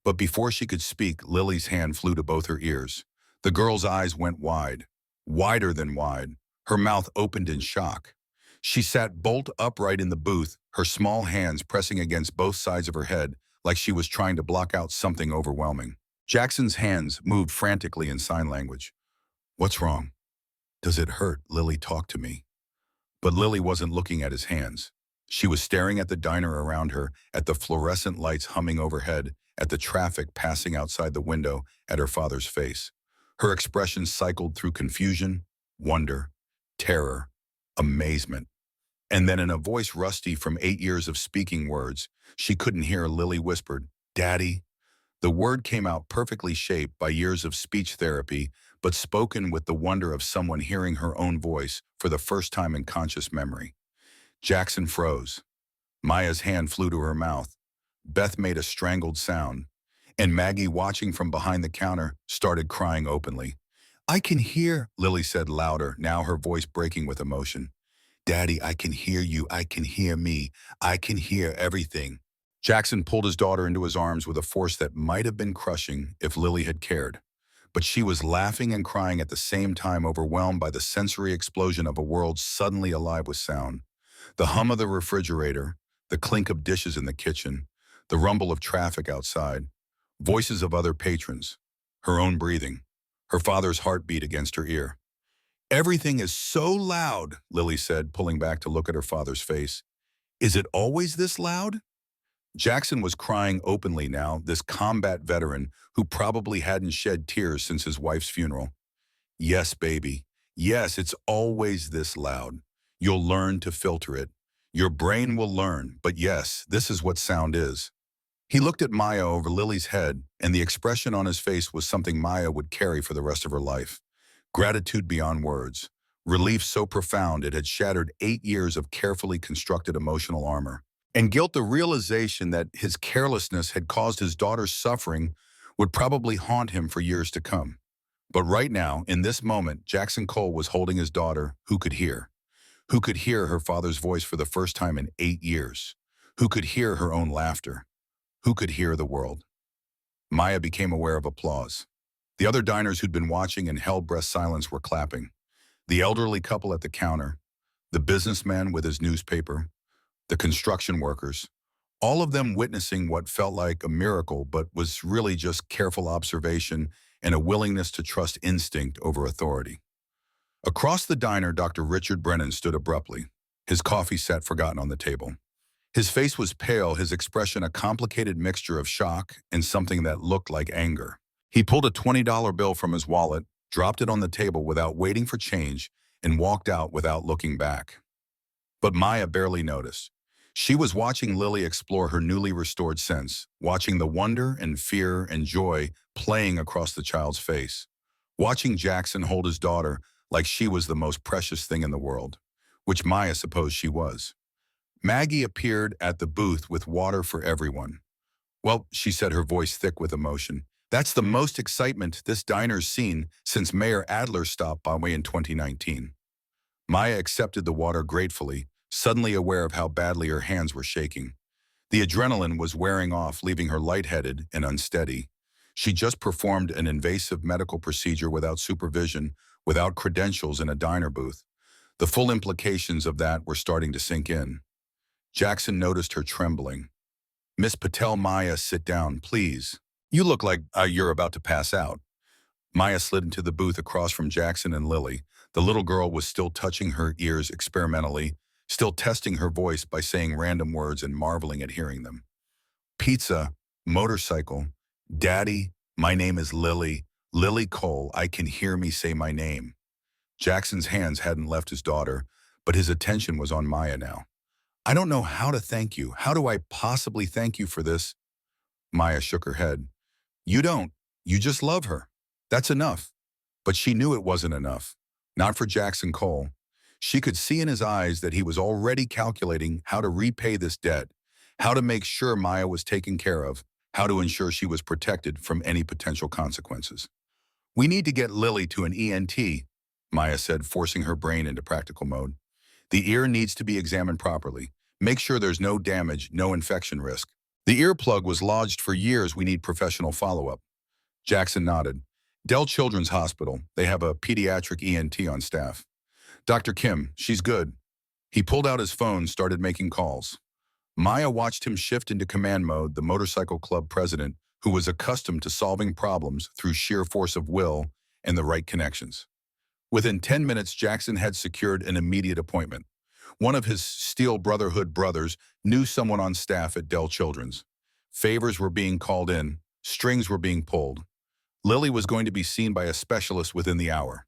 But before she could speak, Lily's hand flew to both her ears. The girl's eyes went wide, wider than wide. Her mouth opened in shock. She sat bolt upright in the booth, her small hands pressing against both sides of her head like she was trying to block out something overwhelming. Jackson's hands moved frantically in sign language. What's wrong? Does it hurt? Lily, talk to me. But Lily wasn't looking at his hands. She was staring at the diner around her, at the fluorescent lights humming overhead, at the traffic passing outside the window, at her father's face. Her expression cycled through confusion, wonder, terror, amazement. And then in a voice rusty from 8 years of speaking words she couldn't hear, Lily whispered, "Daddy." The word came out perfectly shaped by years of speech therapy, but spoken with the wonder of someone hearing her own voice for the first time in conscious memory. Jackson froze. Maya's hand flew to her mouth. Beth made a strangled sound, and Maggie, watching from behind the counter, started crying openly. "I can hear," Lily said louder, now her voice breaking with emotion. "Daddy, I can hear you. I can hear me. I can hear everything." Jackson pulled his daughter into his arms with a force that might have been crushing if Lily had cared. but she was laughing and crying at the same time, overwhelmed by the sensory explosion of a world suddenly alive with sound. The hum of the refrigerator, the clink of dishes in the kitchen, the rumble of traffic outside, voices of other patrons, her own breathing, her father's heartbeat against her ear. "Everything is so loud," Lily said, pulling back to look at her father's face. "Is it always this loud?" Jackson was crying openly now, this combat veteran who probably hadn't shed tears since his wife's funeral. "Yes, baby. Yes, it's always this loud. You'll learn to filter it. Your brain will learn, but yes, this is what sound is." He looked at Maya over Lily's head, and the expression on his face was something Maya would carry for the rest of her life. Gratitude beyond words. Relief so profound it had shattered 8 years of carefully constructed emotional armor. And guilt, the realization that his carelessness had caused his daughter's suffering, would probably haunt him for years to come. But right now, in this moment, Jackson Cole was holding his daughter, who could hear. Who could hear her father's voice for the first time in 8 years. Who could hear her own laughter. Who could hear the world. Maya became aware of applause. The other diners who'd been watching in held-breath silence were clapping. The elderly couple at the counter, the businessman with his newspaper, the construction workers, all of them witnessing what felt like a miracle but was really just careful observation and a willingness to trust instinct over authority. Across the diner, Dr. Richard Brennan stood abruptly, his coffee set forgotten on the table. His face was pale, his expression a complicated mixture of shock and something that looked like anger. He pulled a $20 bill from his wallet, dropped it on the table without waiting for change, and walked out without looking back. But Maya barely noticed. She was watching Lily explore her newly restored sense, watching the wonder and fear and joy playing across the child's face, watching Jackson hold his daughter like she was the most precious thing in the world, which Maya supposed she was. Maggie appeared at the booth with water for everyone. "Well," she said, her voice thick with emotion, "that's the most excitement this diner's seen since Mayor Adler stopped by in 2019. Maya accepted the water gratefully, suddenly aware of how badly her hands were shaking. The adrenaline was wearing off, leaving her lightheaded and unsteady. She just performed an invasive medical procedure without supervision, without credentials in a diner booth. The full implications of that were starting to sink in. Jackson noticed her trembling. "Miss Patel." "Maya, sit down, please. You look like you're about to pass out." Maya slid into the booth across from Jackson and Lily. The little girl was still touching her ears experimentally, still testing her voice by saying random words and marveling at hearing them. "Pizza, motorcycle, Daddy, my name is Lily, Lily Cole, I can hear me say my name." Jackson's hands hadn't left his daughter, but his attention was on Maya now. "I don't know how to thank you. How do I possibly thank you for this?" Maya shook her head. "You don't. You just love her. That's enough." But she knew it wasn't enough. Not for Jackson Cole. She could see in his eyes that he was already calculating how to repay this debt, how to make sure Maya was taken care of, how to ensure she was protected from any potential consequences. "We need to get Lily to an ENT," Maya said, forcing her brain into practical mode. "The ear needs to be examined properly. Make sure there's no damage, no infection risk. The earplug was lodged for years. We need professional follow-up." Jackson nodded. "Dell Children's Hospital. They have a pediatric ENT on staff. Dr. Kim, she's good." He pulled out his phone, started making calls. Maya watched him shift into command mode, the motorcycle club president, who was accustomed to solving problems through sheer force of will and the right connections. Within 10 minutes, Jackson had secured an immediate appointment. One of his Steel Brotherhood brothers knew someone on staff at Dell Children's. Favors were being called in, strings were being pulled. Lily was going to be seen by a specialist within the hour.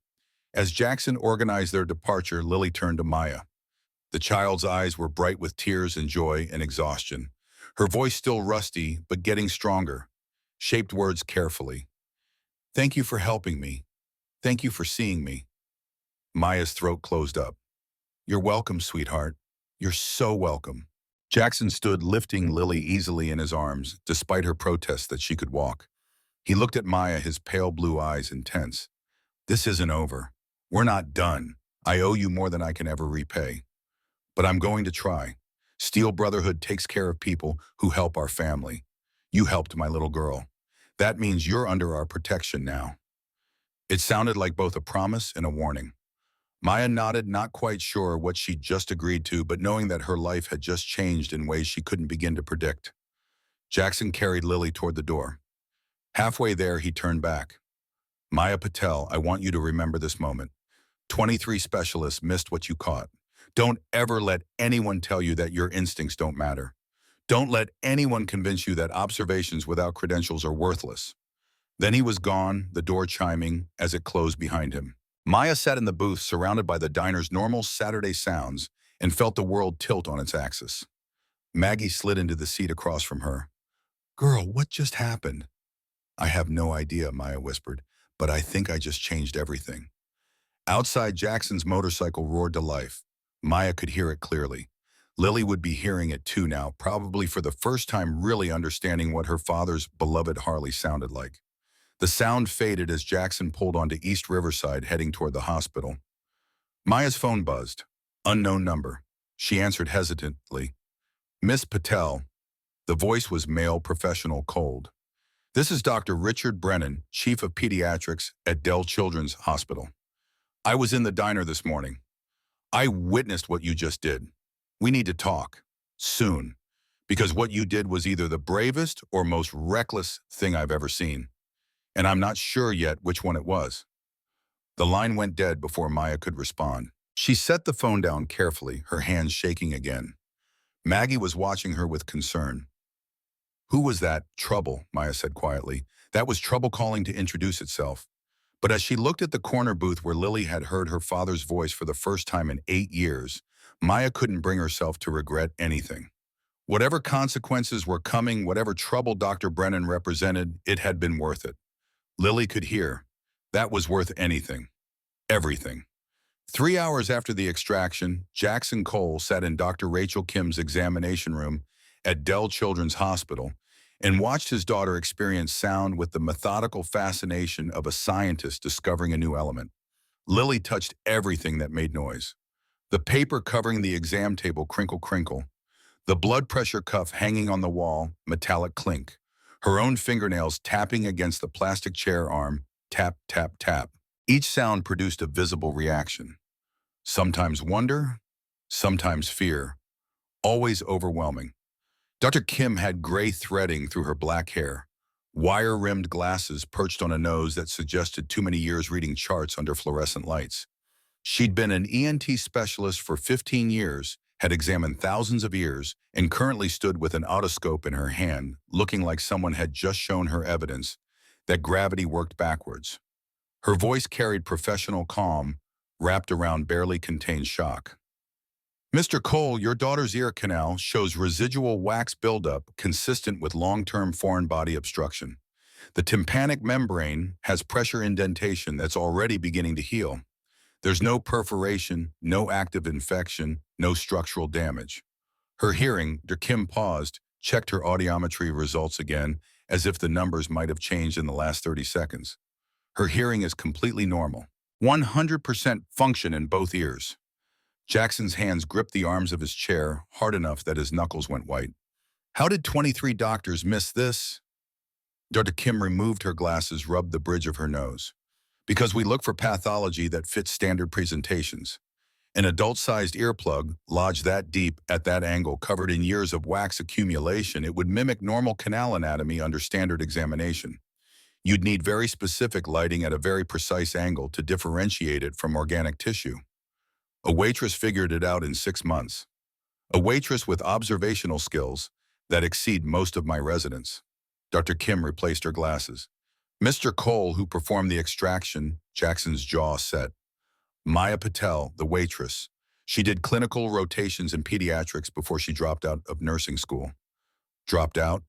As Jackson organized their departure, Lily turned to Maya. The child's eyes were bright with tears and joy and exhaustion. Her voice still rusty, but getting stronger. Shaped words carefully. "Thank you for helping me. Thank you for seeing me." Maya's throat closed up. "You're welcome, sweetheart. You're so welcome." Jackson stood, lifting Lily easily in his arms, despite her protests that she could walk. He looked at Maya, his pale blue eyes intense. "This isn't over. We're not done. I owe you more than I can ever repay. But I'm going to try. Steel Brotherhood takes care of people who help our family. You helped my little girl. That means you're under our protection now." It sounded like both a promise and a warning. Maya nodded, not quite sure what she'd just agreed to, but knowing that her life had just changed in ways she couldn't begin to predict. Jackson carried Lily toward the door. Halfway there, he turned back. Maya Patel, I want you to remember this moment. 23 specialists missed what you caught. Don't ever let anyone tell you that your instincts don't matter. Don't let anyone convince you that observations without credentials are worthless. Then he was gone, the door chiming as it closed behind him. Maya sat in the booth surrounded by the diner's normal Saturday sounds and felt the world tilt on its axis. Maggie slid into the seat across from her. Girl, what just happened? I have no idea, Maya whispered, but I think I just changed everything. Outside, Jackson's motorcycle roared to life. Maya could hear it clearly. Lily would be hearing it too now, probably for the first time really understanding what her father's beloved Harley sounded like. The sound faded as Jackson pulled onto East Riverside heading toward the hospital. Maya's phone buzzed. Unknown number. She answered hesitantly. Miss Patel. The voice was male, professional, cold. This is Dr. Richard Brennan, Chief of Pediatrics at Dell Children's Hospital. I was in the diner this morning. I witnessed what you just did. We need to talk. Soon. Because what you did was either the bravest or most reckless thing I've ever seen. And I'm not sure yet which one it was. The line went dead before Maya could respond. She set the phone down carefully, her hands shaking again. Maggie was watching her with concern. Who was that? Trouble, Maya said quietly. That was Trouble calling to introduce itself. But as she looked at the corner booth where Lily had heard her father's voice for the first time in 8 years, Maya couldn't bring herself to regret anything. Whatever consequences were coming, whatever trouble Dr. Brennan represented, it had been worth it. Lily could hear. That was worth anything. Everything. 3 hours after the extraction, Jackson Cole sat in Dr. Rachel Kim's examination room at Dell Children's Hospital and watched his daughter experience sound with the methodical fascination of a scientist discovering a new element. Lily touched everything that made noise. The paper covering the exam table crinkle. The blood pressure cuff hanging on the wall, metallic clink. Her own fingernails tapping against the plastic chair arm, tap, tap, tap. Each sound produced a visible reaction. Sometimes wonder, sometimes fear, always overwhelming. Dr. Kim had gray threading through her black hair, wire-rimmed glasses perched on a nose that suggested too many years reading charts under fluorescent lights. She'd been an ENT specialist for 15 years, had examined thousands of ears, and currently stood with an otoscope in her hand, looking like someone had just shown her evidence that gravity worked backwards. Her voice carried professional calm, wrapped around barely contained shock. Mr. Cole, your daughter's ear canal shows residual wax buildup consistent with long-term foreign body obstruction. The tympanic membrane has pressure indentation that's already beginning to heal. There's no perforation, no active infection, no structural damage. Her hearing, Dr. Kim paused, checked her audiometry results again, as if the numbers might have changed in the last 30 seconds. Her hearing is completely normal. 100% function in both ears. Jackson's hands gripped the arms of his chair hard enough that his knuckles went white. How did 23 doctors miss this? Dr. Kim removed her glasses, rubbed the bridge of her nose. Because we look for pathology that fits standard presentations. An adult-sized earplug, lodged that deep, at that angle, covered in years of wax accumulation, it would mimic normal canal anatomy under standard examination. You'd need very specific lighting at a very precise angle to differentiate it from organic tissue. A waitress figured it out in 6 months. A waitress with observational skills that exceed most of my residents. Dr. Kim replaced her glasses. Mr. Cole, who performed the extraction, Jackson's jaw set. Maya Patel, the waitress. She did clinical rotations in pediatrics before she dropped out of nursing school. Dropped out?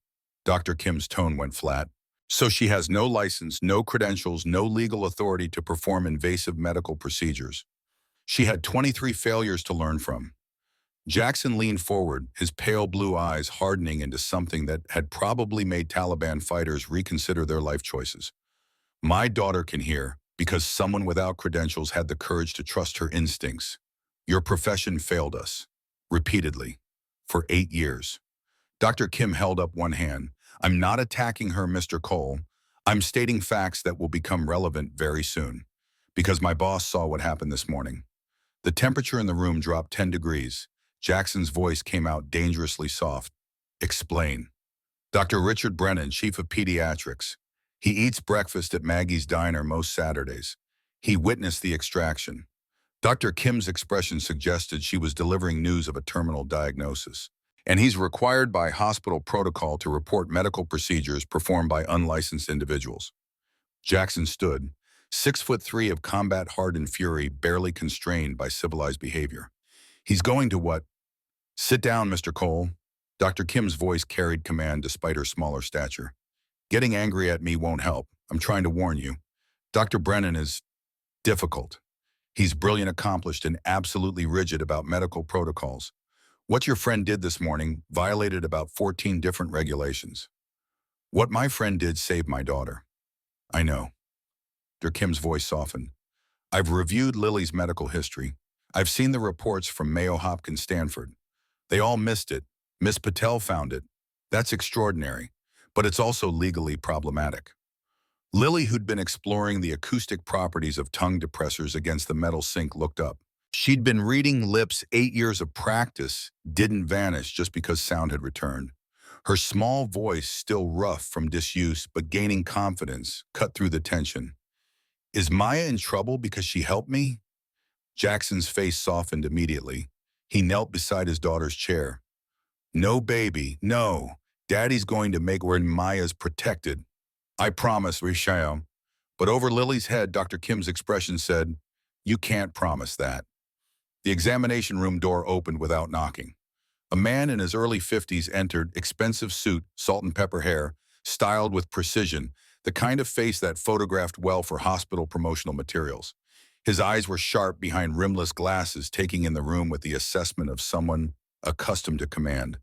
Dr. Kim's tone went flat. So she has no license, no credentials, no legal authority to perform invasive medical procedures. She had 23 failures to learn from. Jackson leaned forward, his pale blue eyes hardening into something that had probably made Taliban fighters reconsider their life choices. My daughter can hear because someone without credentials had the courage to trust her instincts. Your profession failed us. Repeatedly. For 8 years. Dr. Kim held up one hand. I'm not attacking her, Mr. Cole. I'm stating facts that will become relevant very soon, because my boss saw what happened this morning. The temperature in the room dropped 10 degrees. Jackson's voice came out dangerously soft. Explain. Dr. Richard Brennan, chief of pediatrics. He eats breakfast at Maggie's diner most Saturdays. He witnessed the extraction. Dr. Kim's expression suggested she was delivering news of a terminal diagnosis. And he's required by hospital protocol to report medical procedures performed by unlicensed individuals. Jackson stood, 6'3" of combat-hardened fury, barely constrained by civilized behavior. He's going to what? Sit down, Mr. Cole. Dr. Kim's voice carried command despite her smaller stature. Getting angry at me won't help. I'm trying to warn you. Dr. Brennan is difficult. He's brilliant, accomplished, and absolutely rigid about medical protocols. What your friend did this morning violated about 14 different regulations. What my friend did saved my daughter. I know. Dr. Kim's voice softened. I've reviewed Lily's medical history. I've seen the reports from Mayo Hopkins Stanford. They all missed it. Miss Patel found it. That's extraordinary, but it's also legally problematic. Lily, who'd been exploring the acoustic properties of tongue depressors against the metal sink, looked up. She'd been reading lips. 8 years of practice didn't vanish just because sound had returned. Her small voice, still rough from disuse but gaining confidence, cut through the tension. Is Maya in trouble because she helped me? Jackson's face softened immediately. He knelt beside his daughter's chair. No, baby, no. Daddy's going to make where Maya's protected. I promise, Richard. But over Lily's head, Dr. Kim's expression said, you can't promise that. The examination room door opened without knocking. A man in his early 50s entered, expensive suit, salt and pepper hair, styled with precision, the kind of face that photographed well for hospital promotional materials. His eyes were sharp behind rimless glasses, taking in the room with the assessment of someone accustomed to command.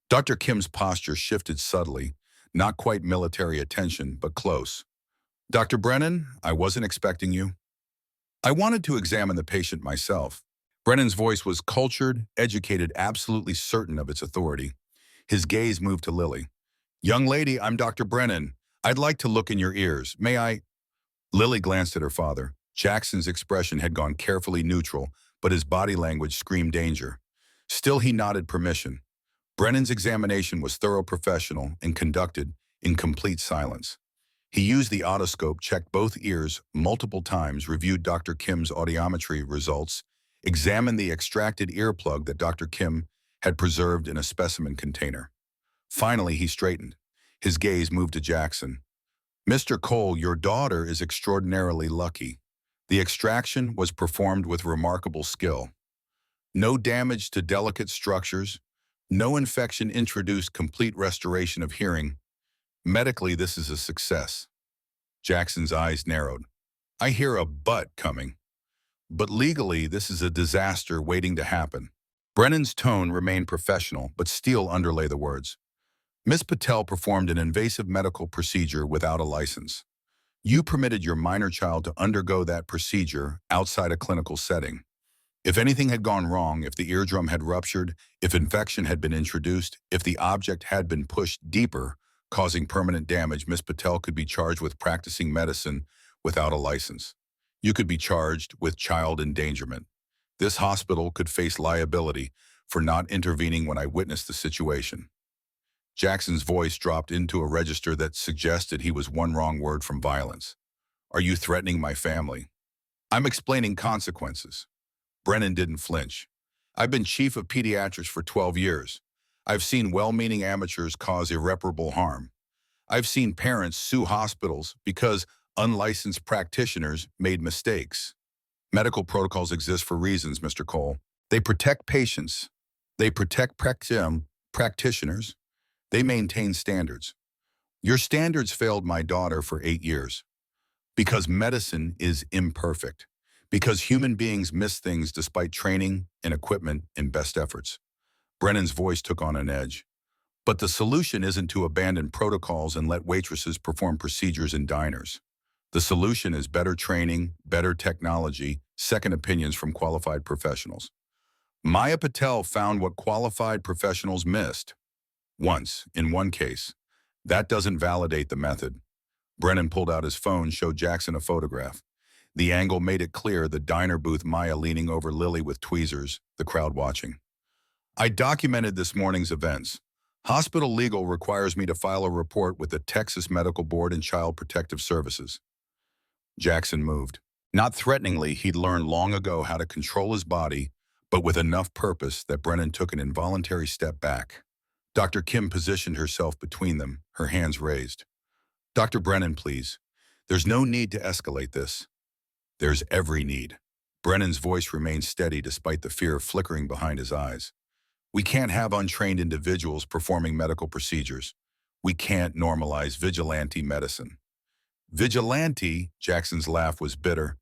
Dr. Kim's posture shifted subtly, not quite military attention, but close. Dr. Brennan, I wasn't expecting you. I wanted to examine the patient myself. Brennan's voice was cultured, educated, absolutely certain of its authority. His gaze moved to Lily. Young lady, I'm Dr. Brennan. I'd like to look in your ears. May I? Lily glanced at her father. Jackson's expression had gone carefully neutral, but his body language screamed danger. Still, he nodded permission. Brennan's examination was thorough, professional, and conducted in complete silence. He used the otoscope, checked both ears multiple times, reviewed Dr. Kim's audiometry results, examined the extracted earplug that Dr. Kim had preserved in a specimen container. Finally, he straightened. His gaze moved to Jackson. Mr. Cole, your daughter is extraordinarily lucky. The extraction was performed with remarkable skill. No damage to delicate structures, no infection introduced, complete restoration of hearing. Medically, this is a success. Jackson's eyes narrowed. I hear a but coming. But legally, this is a disaster waiting to happen. Brennan's tone remained professional, but steel underlay the words. Miss Patel performed an invasive medical procedure without a license. You permitted your minor child to undergo that procedure outside a clinical setting. If anything had gone wrong, if the eardrum had ruptured, if infection had been introduced, if the object had been pushed deeper, causing permanent damage, Miss Patel could be charged with practicing medicine without a license. You could be charged with child endangerment. This hospital could face liability for not intervening when I witnessed the situation. Jackson's voice dropped into a register that suggested he was one wrong word from violence. Are you threatening my family? I'm explaining consequences. Brennan didn't flinch. I've been chief of pediatrics for 12 years. I've seen well-meaning amateurs cause irreparable harm. I've seen parents sue hospitals because unlicensed practitioners made mistakes. Medical protocols exist for reasons, Mr. Cole. They protect patients. They protect practitioners. They maintain standards. Your standards failed my daughter for 8 years. Because medicine is imperfect. Because human beings miss things despite training and equipment and best efforts. Brennan's voice took on an edge. But the solution isn't to abandon protocols and let waitresses perform procedures in diners. The solution is better training, better technology, second opinions from qualified professionals. Maya Patel found what qualified professionals missed. Once, in one case. That doesn't validate the method. Brennan pulled out his phone, showed Jackson a photograph. The angle made it clear the diner booth, Maya leaning over Lily with tweezers, the crowd watching. I documented this morning's events. Hospital legal requires me to file a report with the Texas Medical Board and Child Protective Services. Jackson moved. Not threateningly, he'd learned long ago how to control his body, but with enough purpose that Brennan took an involuntary step back. Dr. Kim positioned herself between them, her hands raised. Dr. Brennan, please. There's no need to escalate this. There's every need. Brennan's voice remained steady despite the fear flickering behind his eyes. We can't have untrained individuals performing medical procedures. We can't normalize vigilante medicine. Vigilante? Jackson's laugh was bitter.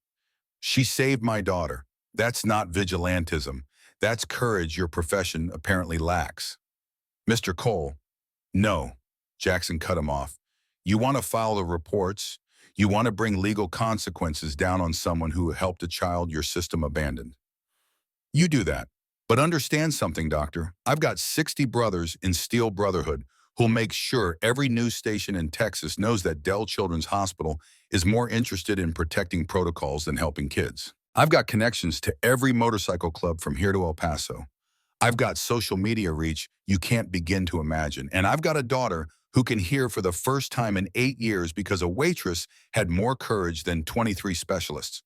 She saved my daughter. That's not vigilantism. That's courage your profession apparently lacks. Mr. Cole. No. Jackson cut him off. You want to file the reports? You want to bring legal consequences down on someone who helped a child your system abandoned. You do that. But understand something, doctor. I've got 60 brothers in Steel Brotherhood who'll make sure every news station in Texas knows that Dell Children's Hospital is more interested in protecting protocols than helping kids. I've got connections to every motorcycle club from here to El Paso. I've got social media reach you can't begin to imagine. And I've got a daughter who can hear for the first time in 8 years because a waitress had more courage than 23 specialists.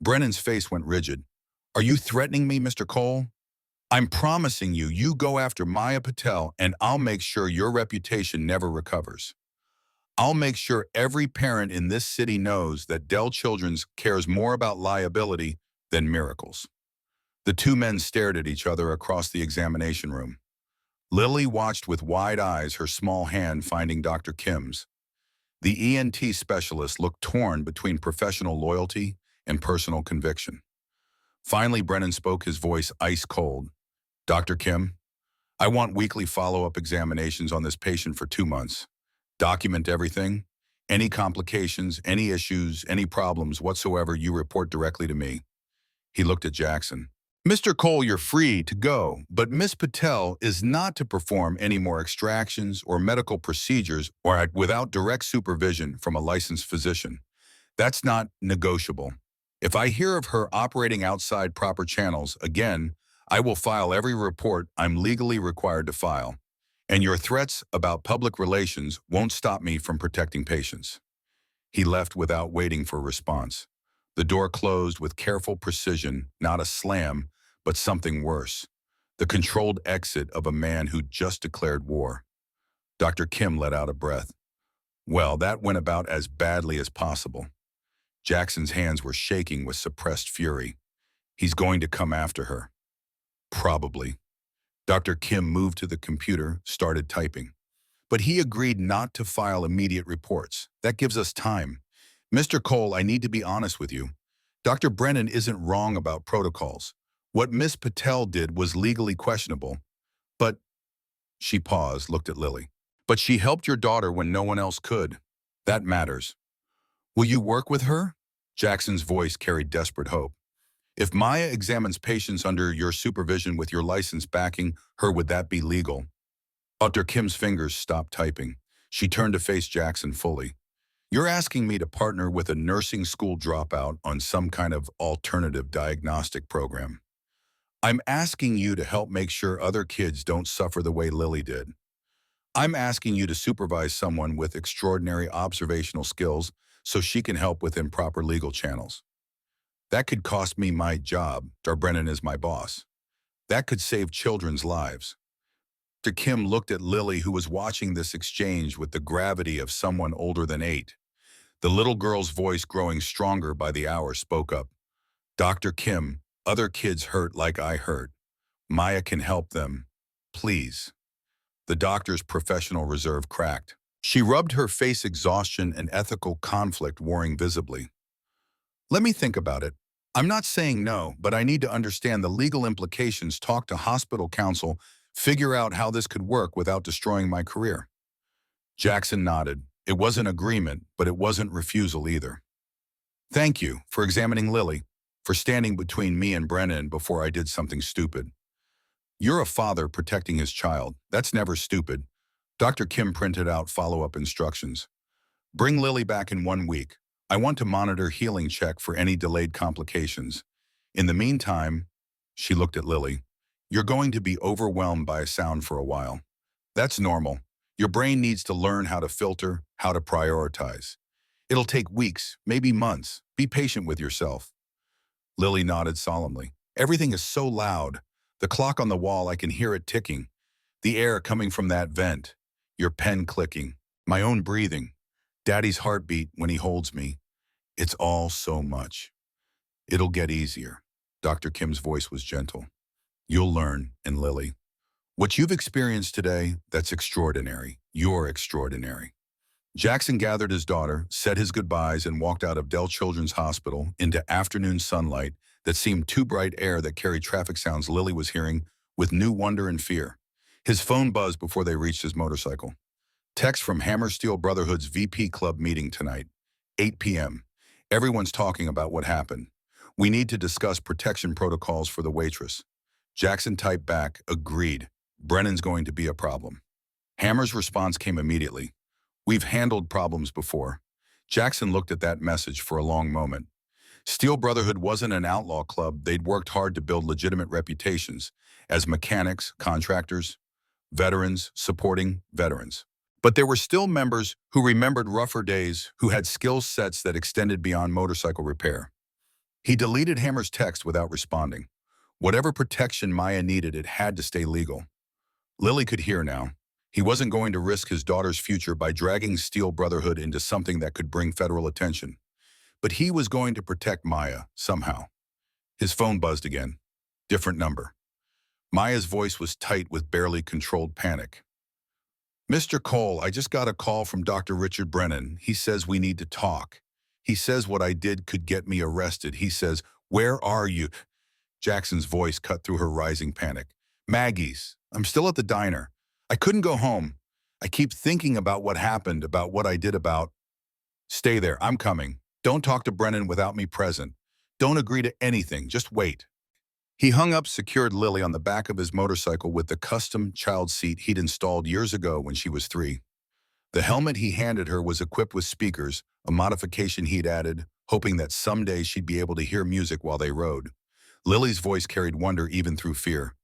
Brennan's face went rigid. Are you threatening me, Mr. Cole? I'm promising you, you go after Maya Patel and I'll make sure your reputation never recovers. I'll make sure every parent in this city knows that Dell Children's cares more about liability than miracles. The two men stared at each other across the examination room. Lily watched with wide eyes, her small hand finding Dr. Kim's. The ENT specialist looked torn between professional loyalty and personal conviction. Finally, Brennan spoke, his voice ice cold. Dr. Kim, I want weekly follow-up examinations on this patient for 2 months. Document everything. Any complications, any issues, any problems whatsoever, you report directly to me. He looked at Jackson. Mr. Cole, you're free to go, but Miss Patel is not to perform any more extractions or medical procedures without direct supervision from a licensed physician. That's not negotiable. If I hear of her operating outside proper channels again, I will file every report I'm legally required to file. And your threats about public relations won't stop me from protecting patients. He left without waiting for a response. The door closed with careful precision, not a slam, but something worse. The controlled exit of a man who'd just declared war. Dr. Kim let out a breath. Well, that went about as badly as possible. Jackson's hands were shaking with suppressed fury. He's going to come after her. Probably. Dr. Kim moved to the computer, started typing. But he agreed not to file immediate reports. That gives us time. Mr. Cole, I need to be honest with you. Dr. Brennan isn't wrong about protocols. What Miss Patel did was legally questionable. But, she paused, looked at Lily. But she helped your daughter when no one else could. That matters. Will you work with her? Jackson's voice carried desperate hope. If Maya examines patients under your supervision with your license backing her, would that be legal? Dr. Kim's fingers stopped typing. She turned to face Jackson fully. You're asking me to partner with a nursing school dropout on some kind of alternative diagnostic program. I'm asking you to help make sure other kids don't suffer the way Lily did. I'm asking you to supervise someone with extraordinary observational skills so she can help with improper legal channels. That could cost me my job. Brennan is my boss. That could save children's lives. Dr. Kim looked at Lily, who was watching this exchange with the gravity of someone older than 8. The little girl's voice, growing stronger by the hour, spoke up. Dr. Kim, other kids hurt like I hurt. Maya can help them. Please. The doctor's professional reserve cracked. She rubbed her face, exhaustion and ethical conflict warring visibly. Let me think about it. I'm not saying no, but I need to understand the legal implications, talk to hospital counsel, figure out how this could work without destroying my career. Jackson nodded. It wasn't agreement, but it wasn't refusal either. Thank you for examining Lily, for standing between me and Brennan before I did something stupid. You're a father protecting his child. That's never stupid. Dr. Kim printed out follow-up instructions. Bring Lily back in 1 week. I want to monitor healing check for any delayed complications. In the meantime, she looked at Lily. You're going to be overwhelmed by a sound for a while. That's normal. Your brain needs to learn how to filter, how to prioritize. It'll take weeks, maybe months. Be patient with yourself. Lily nodded solemnly. Everything is so loud. The clock on the wall, I can hear it ticking. The air coming from that vent. Your pen clicking. My own breathing. Daddy's heartbeat when he holds me. It's all so much. It'll get easier. Dr. Kim's voice was gentle. You'll learn, and Lily. What you've experienced today, that's extraordinary. You're extraordinary. Jackson gathered his daughter, said his goodbyes, and walked out of Dell Children's Hospital into afternoon sunlight that seemed too bright air that carried traffic sounds Lily was hearing with new wonder and fear. His phone buzzed before they reached his motorcycle. Text from Hammer Steel Brotherhood's VP Club meeting tonight, 8 p.m. Everyone's talking about what happened. We need to discuss protection protocols for the Waitress. Jackson typed back, agreed. Brennan's going to be a problem. Hammer's response came immediately. We've handled problems before. Jackson looked at that message for a long moment. Steel Brotherhood wasn't an outlaw club. They'd worked hard to build legitimate reputations as mechanics, contractors, veterans, supporting veterans. But there were still members who remembered rougher days, who had skill sets that extended beyond motorcycle repair. He deleted Hammer's text without responding. Whatever protection Maya needed, it had to stay legal. Lily could hear now. He wasn't going to risk his daughter's future by dragging Steel Brotherhood into something that could bring federal attention. But he was going to protect Maya, somehow. His phone buzzed again. Different number. Maya's voice was tight with barely controlled panic. Mr. Cole, I just got a call from Dr. Richard Brennan. He says we need to talk. He says what I did could get me arrested. He says, where are you? Jackson's voice cut through her rising panic. Maggie's. I'm still at the diner. I couldn't go home. I keep thinking about what happened, about what I did about. Stay there. I'm coming. Don't talk to Brennan without me present. Don't agree to anything. Just wait. He hung up, secured Lily on the back of his motorcycle with the custom child seat he'd installed years ago when she was 3. The helmet he handed her was equipped with speakers, a modification he'd added, hoping that someday she'd be able to hear music while they rode. Lily's voice carried wonder even through fear.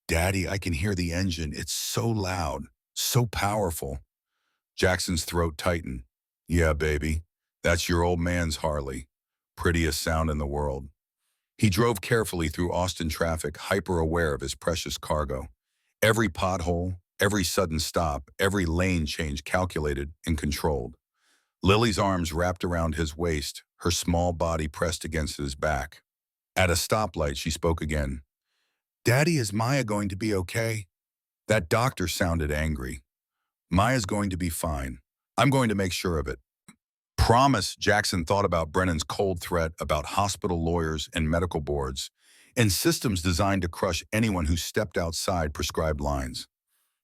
Daddy, I can hear the engine. It's so loud, so powerful. Jackson's throat tightened. Yeah, baby. That's your old man's Harley. Prettiest sound in the world. He drove carefully through Austin traffic, hyper-aware of his precious cargo. Every pothole, every sudden stop, every lane change calculated and controlled. Lily's arms wrapped around his waist, her small body pressed against his back. At a stoplight, she spoke again. Daddy, is Maya going to be okay? That doctor sounded angry. Maya's going to be fine. I'm going to make sure of it. Promise. Jackson thought about Brennan's cold threat, about hospital lawyers and medical boards, and systems designed to crush anyone who stepped outside prescribed lines.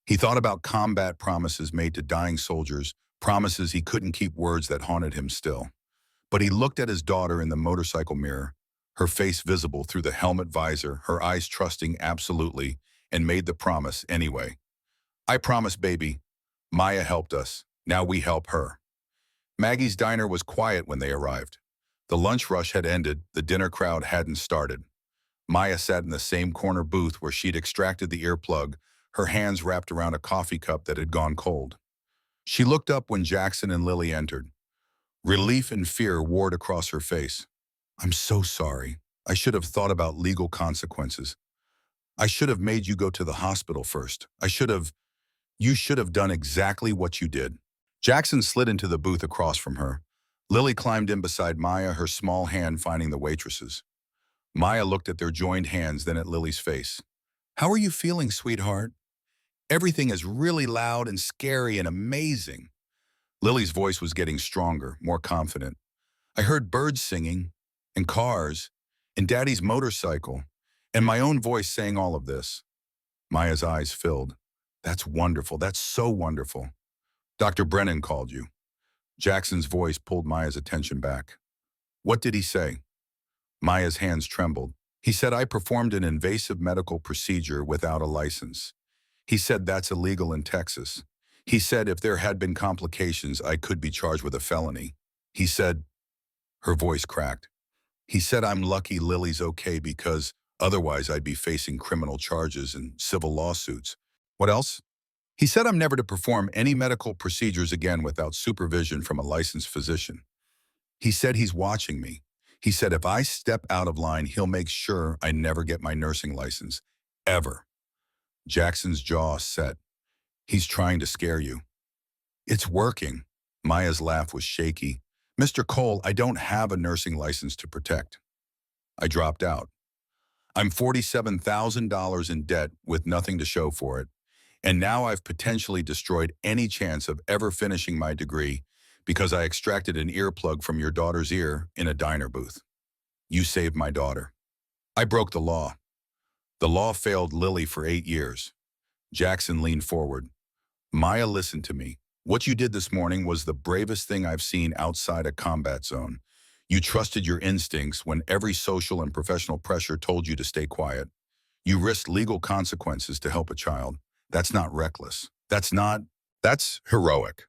He thought about combat promises made to dying soldiers, promises he couldn't keep, words that haunted him still. But he looked at his daughter in the motorcycle mirror, her face visible through the helmet visor, her eyes trusting absolutely, and made the promise anyway. I promise, baby. Maya helped us. Now we help her. Maggie's diner was quiet when they arrived. The lunch rush had ended, the dinner crowd hadn't started. Maya sat in the same corner booth where she'd extracted the earplug, her hands wrapped around a coffee cup that had gone cold. She looked up when Jackson and Lily entered. Relief and fear warred across her face. I'm so sorry. I should have thought about legal consequences. I should have made you go to the hospital first. You should have done exactly what you did. Jackson slid into the booth across from her. Lily climbed in beside Maya, her small hand finding the waitress's. Maya looked at their joined hands, then at Lily's face. How are you feeling, sweetheart? Everything is really loud and scary and amazing. Lily's voice was getting stronger, more confident. I heard birds singing, and cars, and Daddy's motorcycle, and my own voice saying all of this. Maya's eyes filled. That's wonderful. That's so wonderful. Dr. Brennan called you. Jackson's voice pulled Maya's attention back. What did he say? Maya's hands trembled. He said I performed an invasive medical procedure without a license. He said that's illegal in Texas. He said if there had been complications, I could be charged with a felony. He said, her voice cracked. He said I'm lucky Lily's okay because otherwise I'd be facing criminal charges and civil lawsuits. What else? He said I'm never to perform any medical procedures again without supervision from a licensed physician. He said he's watching me. He said if I step out of line, he'll make sure I never get my nursing license. Ever. Jackson's jaw set. He's trying to scare you. It's working. Maya's laugh was shaky. Mr. Cole, I don't have a nursing license to protect. I dropped out. I'm $47,000 in debt with nothing to show for it. And now I've potentially destroyed any chance of ever finishing my degree because I extracted an earplug from your daughter's ear in a diner booth. You saved my daughter. I broke the law. The law failed Lily for 8 years. Jackson leaned forward. Maya, listen to me. What you did this morning was the bravest thing I've seen outside a combat zone. You trusted your instincts when every social and professional pressure told you to stay quiet. You risked legal consequences to help a child. That's not reckless. That's heroic.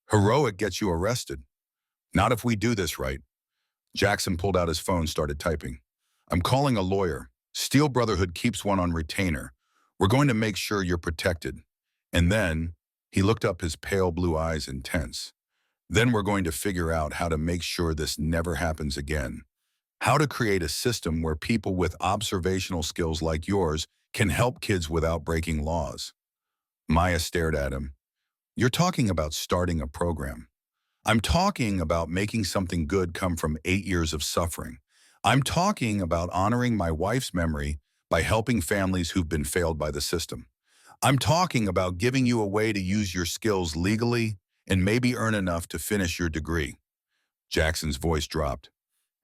Heroic gets you arrested. Not if we do this right. Jackson pulled out his phone, started typing. I'm calling a lawyer. Steel Brotherhood keeps one on retainer. We're going to make sure you're protected. And then, he looked up, his pale blue eyes intense. Then we're going to figure out how to make sure this never happens again. How to create a system where people with observational skills like yours can help kids without breaking laws. Maya stared at him. You're talking about starting a program. I'm talking about making something good come from 8 years of suffering. I'm talking about honoring my wife's memory by helping families who've been failed by the system. I'm talking about giving you a way to use your skills legally and maybe earn enough to finish your degree. Jackson's voice dropped.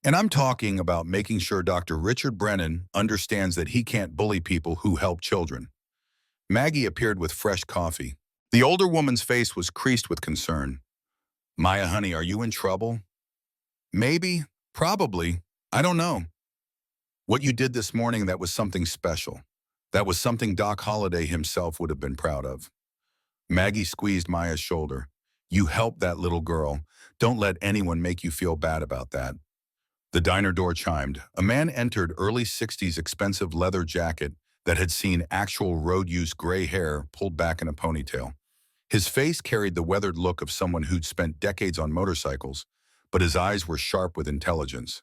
And I'm talking about making sure Dr. Richard Brennan understands that he can't bully people who help children. Maggie appeared with fresh coffee. The older woman's face was creased with concern. Maya, honey, are you in trouble? Maybe, probably, I don't know. What you did this morning, that was something special. That was something Doc Holliday himself would have been proud of. Maggie squeezed Maya's shoulder. You helped that little girl. Don't let anyone make you feel bad about that. The diner door chimed. A man entered, early 60s, expensive leather jacket that had seen actual road-use gray hair pulled back in a ponytail. His face carried the weathered look of someone who'd spent decades on motorcycles, but his eyes were sharp with intelligence.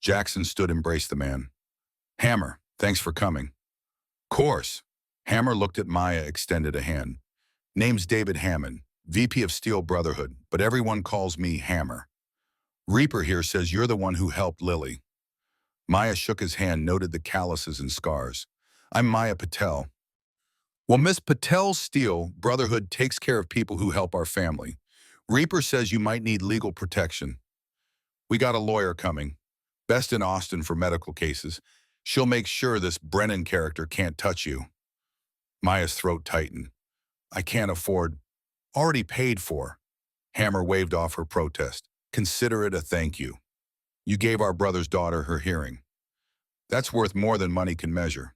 Jackson stood and embraced the man. Hammer, thanks for coming. Course. Hammer looked at Maya, extended a hand. Name's David Hammond, VP of Steel Brotherhood, but everyone calls me Hammer. Reaper here says you're the one who helped Lily. Maya shook his hand, noted the calluses and scars. I'm Maya Patel. Well, Miss Patel's Steel Brotherhood takes care of people who help our family. Reaper says you might need legal protection. We got a lawyer coming, best in Austin for medical cases. She'll make sure this Brennan character can't touch you. Maya's throat tightened. I can't afford. Already paid for. Hammer waved off her protest. Consider it a thank you. You gave our brother's daughter her hearing. That's worth more than money can measure.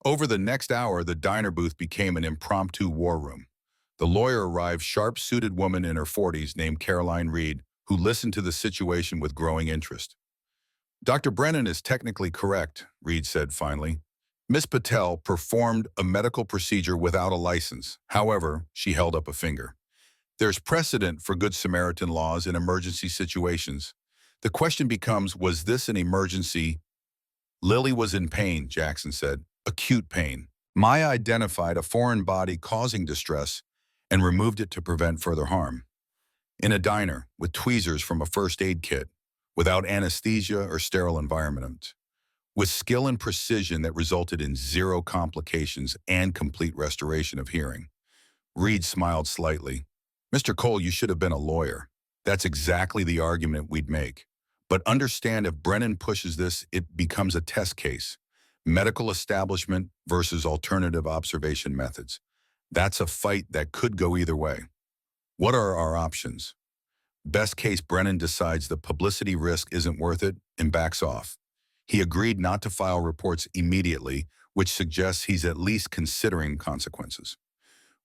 Over the next hour, the diner booth became an impromptu war room. The lawyer arrived, sharp-suited woman in her 40s named Caroline Reed, who listened to the situation with growing interest. Dr. Brennan is technically correct, Reed said finally. Miss Patel performed a medical procedure without a license. However, she held up a finger. There's precedent for Good Samaritan laws in emergency situations. The question becomes, was this an emergency? Lily was in pain, Jackson said. Acute pain. Maya identified a foreign body causing distress and removed it to prevent further harm. In a diner, with tweezers from a first aid kit, without anesthesia or sterile environment, with skill and precision that resulted in 0 complications and complete restoration of hearing. Reed smiled slightly. Mr. Cole, you should have been a lawyer. That's exactly the argument we'd make. But understand, if Brennan pushes this, it becomes a test case. Medical establishment versus alternative observation methods. That's a fight that could go either way. What are our options? Best case, Brennan decides the publicity risk isn't worth it and backs off. He agreed not to file reports immediately, which suggests he's at least considering consequences.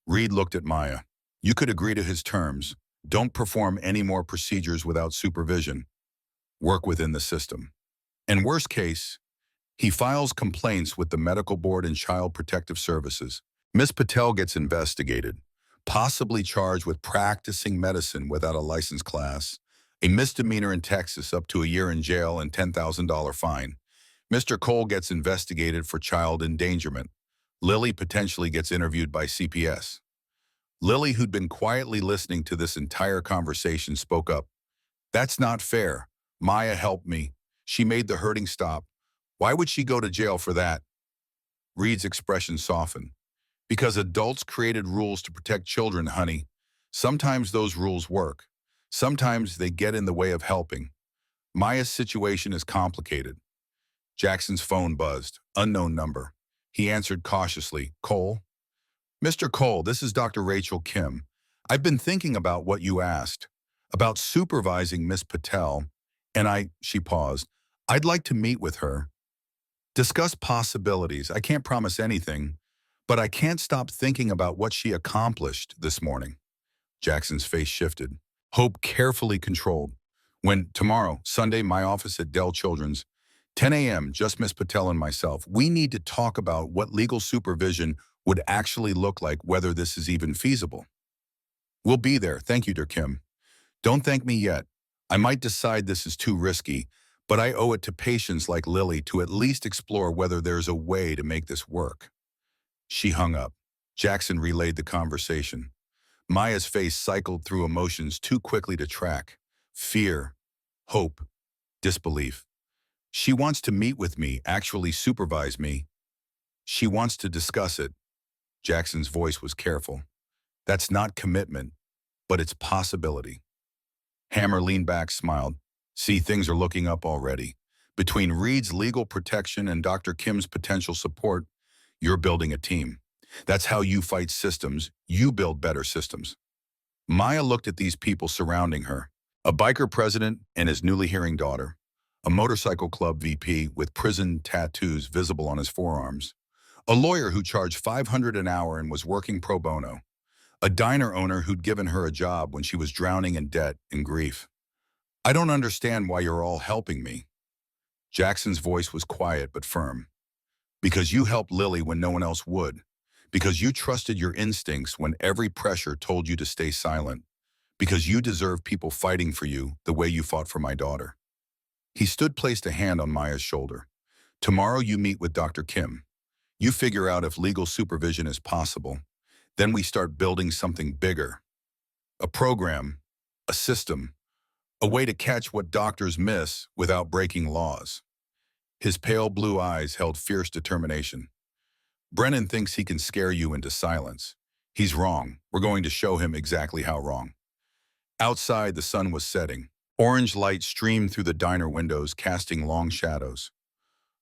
Reed looked at Maya. You could agree to his terms. Don't perform any more procedures without supervision. Work within the system. And worst case, he files complaints with the Medical Board and Child Protective Services. Miss Patel gets investigated, possibly charged with practicing medicine without a license class, a misdemeanor in Texas up to a year in jail and $10,000 fine. Mr. Cole gets investigated for child endangerment. Lily potentially gets interviewed by CPS. Lily, who'd been quietly listening to this entire conversation, spoke up. That's not fair. Maya helped me. She made the hurting stop. Why would she go to jail for that? Reed's expression softened. Because adults created rules to protect children, honey. Sometimes those rules work. Sometimes they get in the way of helping. Maya's situation is complicated. Jackson's phone buzzed. Unknown number. He answered cautiously. Cole? Mr. Cole, this is Dr. Rachel Kim. I've been thinking about what you asked, about supervising Miss Patel, and she paused. I'd like to meet with her. Discuss possibilities. I can't promise anything, but I can't stop thinking about what she accomplished this morning. Jackson's face shifted. Hope carefully controlled. When tomorrow, Sunday, my office at Dell Children's, 10 a.m., just Miss Patel and myself, we need to talk about what legal supervision would actually look like, whether this is even feasible. We'll be there. Thank you, dear Kim. Don't thank me yet. I might decide this is too risky, but I owe it to patients like Lily to at least explore whether there's a way to make this work. She hung up. Jackson relayed the conversation. Maya's face cycled through emotions too quickly to track. Fear, hope, disbelief. She wants to meet with me, actually supervise me. She wants to discuss it. Jackson's voice was careful. That's not commitment, but it's possibility. Hammer leaned back, smiled. See, things are looking up already. Between Reed's legal protection and Dr. Kim's potential support, you're building a team. That's how you fight systems. You build better systems. Maya looked at these people surrounding her. A biker president and his newly hearing daughter. A motorcycle club VP with prison tattoos visible on his forearms. A lawyer who charged $500 an hour and was working pro bono. A diner owner who'd given her a job when she was drowning in debt and grief. I don't understand why you're all helping me. Jackson's voice was quiet but firm. Because you helped Lily when no one else would. Because you trusted your instincts when every pressure told you to stay silent. Because you deserve people fighting for you the way you fought for my daughter. He placed a hand on Maya's shoulder. Tomorrow you meet with Dr. Kim. You figure out if legal supervision is possible. Then we start building something bigger. A program, a system, a way to catch what doctors miss without breaking laws. His pale blue eyes held fierce determination. Brennan thinks he can scare you into silence. He's wrong. We're going to show him exactly how wrong. Outside, the sun was setting. Orange light streamed through the diner windows, casting long shadows.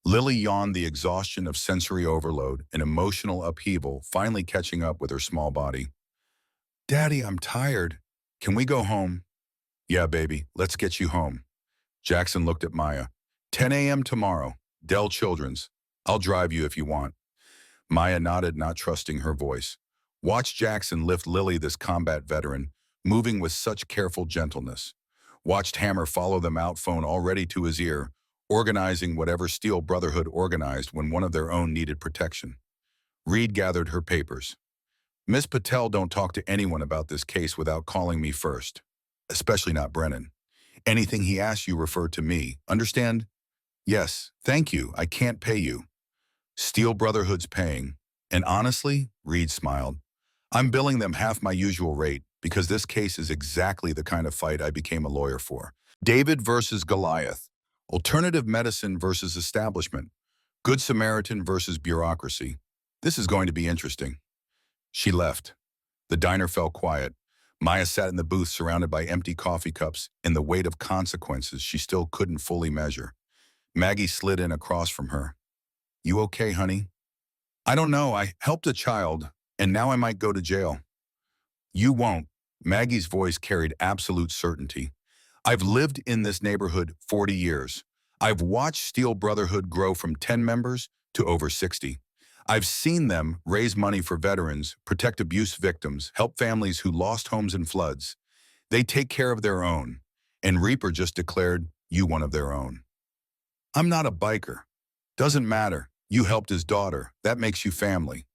Lily yawned, the exhaustion of sensory overload and emotional upheaval finally catching up with her small body. Daddy, I'm tired. Can we go home? Yeah, baby, let's get you home. Jackson looked at Maya. 10 a.m. tomorrow, Dell Children's. I'll drive you if you want. Maya nodded, not trusting her voice. Watch Jackson lift Lily, this combat veteran, moving with such careful gentleness. Watched Hammer follow them out, phone already to his ear, organizing whatever Steel Brotherhood organized when one of their own needed protection. Reed gathered her papers. Miss Patel, don't talk to anyone about this case without calling me first. Especially not Brennan. Anything he asks you, refer to me. Understand? Yes, thank you. I can't pay you. Steel Brotherhood's paying. And honestly, Reed smiled, I'm billing them half my usual rate because this case is exactly the kind of fight I became a lawyer for. David versus Goliath. Alternative medicine versus establishment. Good Samaritan versus bureaucracy. This is going to be interesting. She left. The diner fell quiet. Maya sat in the booth surrounded by empty coffee cups and the weight of consequences she still couldn't fully measure. Maggie slid in across from her. You okay, honey? I don't know. I helped a child, and now I might go to jail. You won't. Maggie's voice carried absolute certainty. I've lived in this neighborhood 40 years. I've watched Steel Brotherhood grow from 10 members to over 60. I've seen them raise money for veterans, protect abuse victims, help families who lost homes in floods. They take care of their own. And Reaper just declared you one of their own. I'm not a biker. Doesn't matter. You helped his daughter. That makes you family.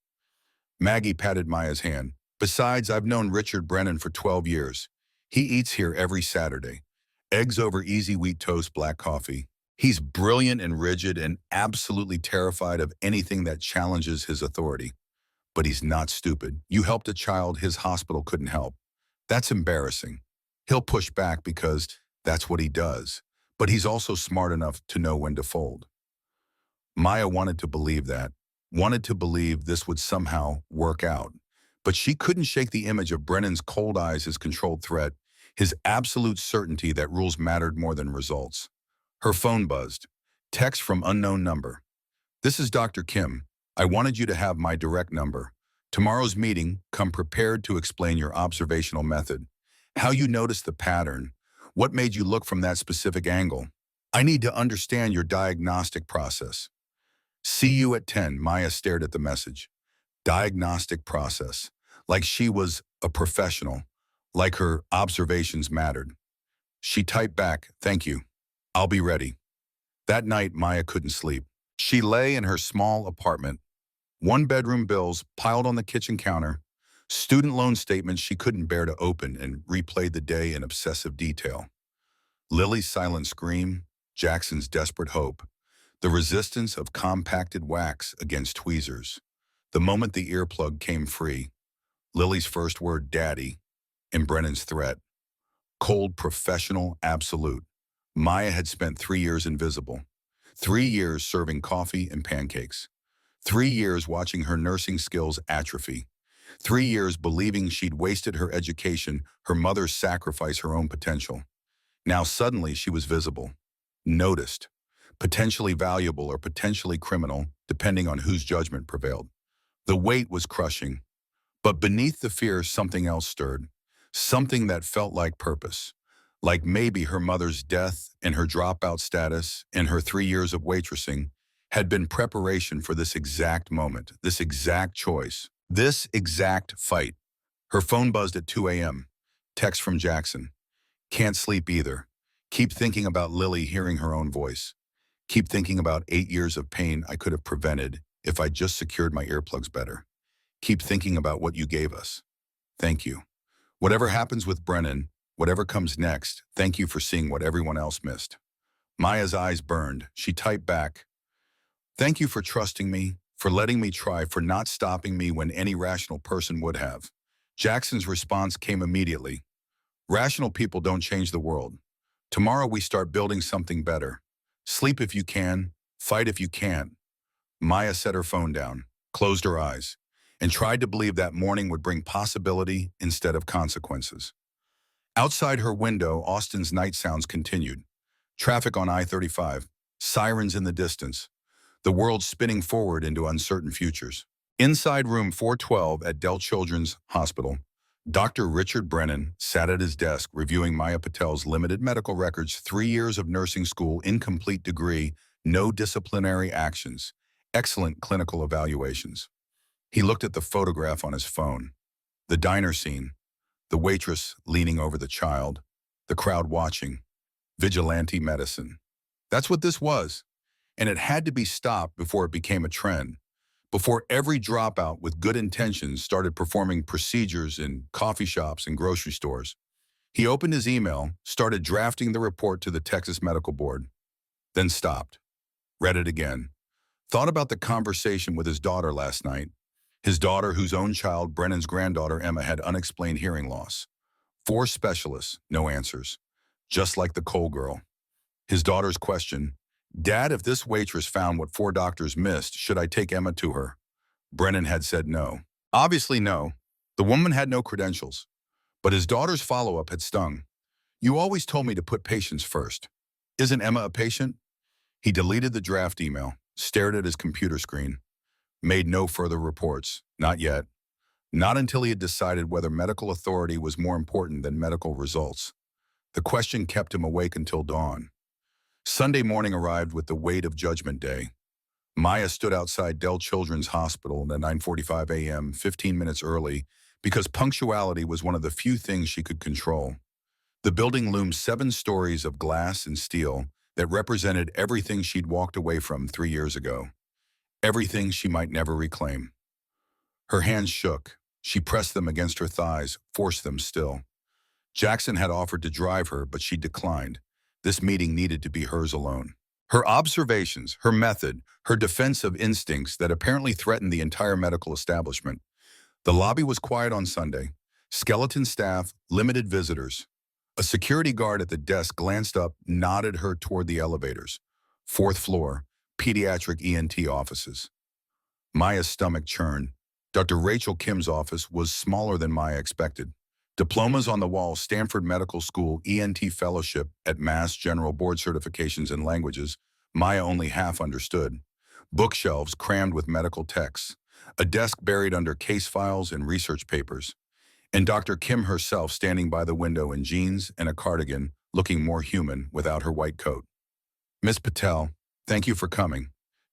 Maggie patted Maya's hand. Besides, I've known Richard Brennan for 12 years. He eats here every Saturday. Eggs over easy wheat toast, black coffee. He's brilliant and rigid and absolutely terrified of anything that challenges his authority. But he's not stupid. You helped a child his hospital couldn't help. That's embarrassing. He'll push back because that's what he does. But he's also smart enough to know when to fold. Maya wanted to believe that, wanted to believe this would somehow work out. But she couldn't shake the image of Brennan's cold eyes, his controlled threat, his absolute certainty that rules mattered more than results. Her phone buzzed. Text from unknown number. This is Dr. Kim. I wanted you to have my direct number. Tomorrow's meeting, come prepared to explain your observational method. How you noticed the pattern. What made you look from that specific angle? I need to understand your diagnostic process. See you at 10, Maya stared at the message. Diagnostic process. Like she was a professional. Like her observations mattered. She typed back, thank you. I'll be ready. That night, Maya couldn't sleep. She lay in her small apartment. One-bedroom bills piled on the kitchen counter. Student loan statements she couldn't bear to open, and replayed the day in obsessive detail. Lily's silent scream, Jackson's desperate hope. The resistance of compacted wax against tweezers. The moment the earplug came free. Lily's first word, daddy, and Brennan's threat. Cold, professional, absolute. Maya had spent 3 years invisible. 3 years serving coffee and pancakes. 3 years watching her nursing skills atrophy. 3 years believing she'd wasted her education, her mother's sacrifice, her own potential. Now suddenly she was visible. Noticed. Potentially valuable or potentially criminal, depending on whose judgment prevailed. The weight was crushing. But beneath the fear, something else stirred. Something that felt like purpose. Like maybe her mother's death and her dropout status and her 3 years of waitressing had been preparation for this exact moment, this exact choice, this exact fight. Her phone buzzed at 2 a.m. Text from Jackson. Can't sleep either. Keep thinking about Lily hearing her own voice. Keep thinking about 8 years of pain I could have prevented if I just secured my earplugs better. Keep thinking about what you gave us. Thank you. Whatever happens with Brennan, whatever comes next, thank you for seeing what everyone else missed. Maya's eyes burned. She typed back, thank you for trusting me, for letting me try, for not stopping me when any rational person would have. Jackson's response came immediately. Rational people don't change the world. Tomorrow we start building something better. Sleep if you can, fight if you can't. Maya set her phone down, closed her eyes, and tried to believe that morning would bring possibility instead of consequences. Outside her window, Austin's night sounds continued. Traffic on I-35, sirens in the distance, the world spinning forward into uncertain futures. Inside room 412 at Dell Children's Hospital, Dr. Richard Brennan sat at his desk reviewing Maya Patel's limited medical records, 3 years of nursing school, incomplete degree, no disciplinary actions, excellent clinical evaluations. He looked at the photograph on his phone. The diner scene, the waitress leaning over the child, the crowd watching, vigilante medicine. That's what this was. And it had to be stopped before it became a trend. Before every dropout with good intentions started performing procedures in coffee shops and grocery stores. He opened his email, started drafting the report to the Texas Medical Board, then stopped, read it again, thought about the conversation with his daughter last night. His daughter, whose own child, Brennan's granddaughter Emma, had unexplained hearing loss. 4 specialists, no answers. Just like the Cole girl. His daughter's question, Dad, if this waitress found what 4 doctors missed, should I take Emma to her? Brennan had said no. Obviously no. The woman had no credentials. But his daughter's follow-up had stung. You always told me to put patients first. Isn't Emma a patient? He deleted the draft email, stared at his computer screen, made no further reports. Not yet. Not until he had decided whether medical authority was more important than medical results. The question kept him awake until dawn. Sunday morning arrived with the weight of Judgment Day. Maya stood outside Dell Children's Hospital at 9:45 a.m., 15 minutes early, because punctuality was one of the few things she could control. The building loomed 7 stories of glass and steel that represented everything she'd walked away from 3 years ago, everything she might never reclaim. Her hands shook. She pressed them against her thighs, forced them still. Jackson had offered to drive her, but she declined. This meeting needed to be hers alone. Her observations, her method, her defense of instincts that apparently threatened the entire medical establishment. The lobby was quiet on Sunday. Skeleton staff, limited visitors. A security guard at the desk glanced up, nodded her toward the elevators. 4th floor, pediatric ENT offices. Maya's stomach churned. Dr. Rachel Kim's office was smaller than Maya expected. Diplomas on the wall, Stanford Medical School ENT Fellowship at Mass General Board certifications in languages Maya only half understood. Bookshelves crammed with medical texts. A desk buried under case files and research papers. And Dr. Kim herself standing by the window in jeans and a cardigan, looking more human without her white coat. Miss Patel, thank you for coming.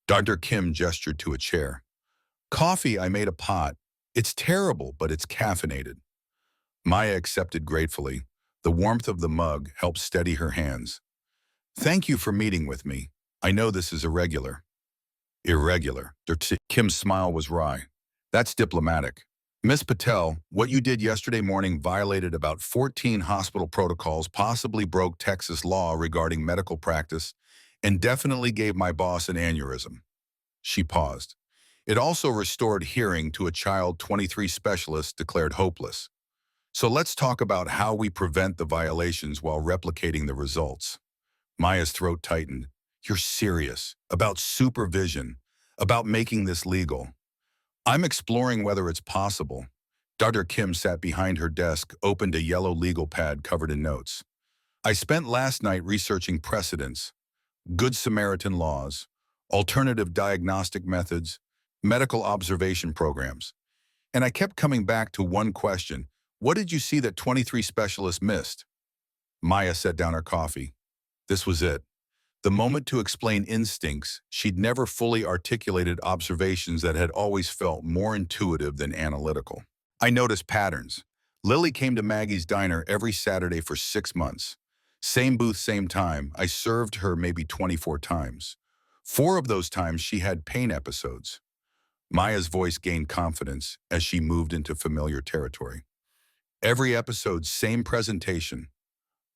Dr. Kim gestured to a chair. Coffee, I made a pot. It's terrible, but it's caffeinated. Maya accepted gratefully. The warmth of the mug helped steady her hands. Thank you for meeting with me. I know this is irregular. Irregular. Dr. Kim's smile was wry. That's diplomatic. Miss Patel, what you did yesterday morning violated about 14 hospital protocols, possibly broke Texas law regarding medical practice, and definitely gave my boss an aneurysm. She paused. It also restored hearing to a child 23 specialists declared hopeless. So let's talk about how we prevent the violations while replicating the results. Maya's throat tightened. You're serious about supervision, about making this legal. I'm exploring whether it's possible. Dr. Kim sat behind her desk, opened a yellow legal pad covered in notes. I spent last night researching precedents, Good Samaritan laws, alternative diagnostic methods, medical observation programs. And I kept coming back to one question. What did you see that 23 specialists missed? Maya set down her coffee. This was it. The moment to explain instincts. She'd never fully articulated observations that had always felt more intuitive than analytical. I noticed patterns. Lily came to Maggie's diner every Saturday for 6 months. Same booth, same time. I served her maybe 24 times. 4 of those times she had pain episodes. Maya's voice gained confidence as she moved into familiar territory. Every episode, same presentation.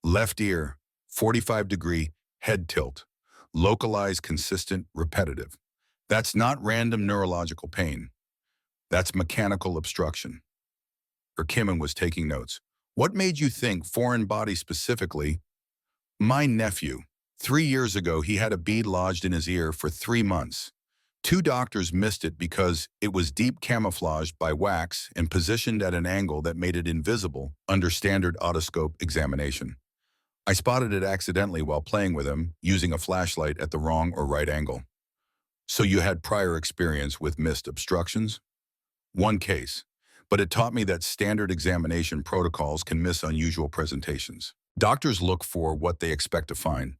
Left ear, 45-degree, head tilt. Localized, consistent, repetitive. That's not random neurological pain. That's mechanical obstruction. Kimon was taking notes. What made you think foreign body specifically? My nephew. 3 years ago, he had a bead lodged in his ear for 3 months. 2 doctors missed it because it was deep camouflaged by wax and positioned at an angle that made it invisible under standard otoscope examination. I spotted it accidentally while playing with him, using a flashlight at the wrong or right angle. So you had prior experience with missed obstructions? One case, but it taught me that standard examination protocols can miss unusual presentations. Doctors look for what they expect to find.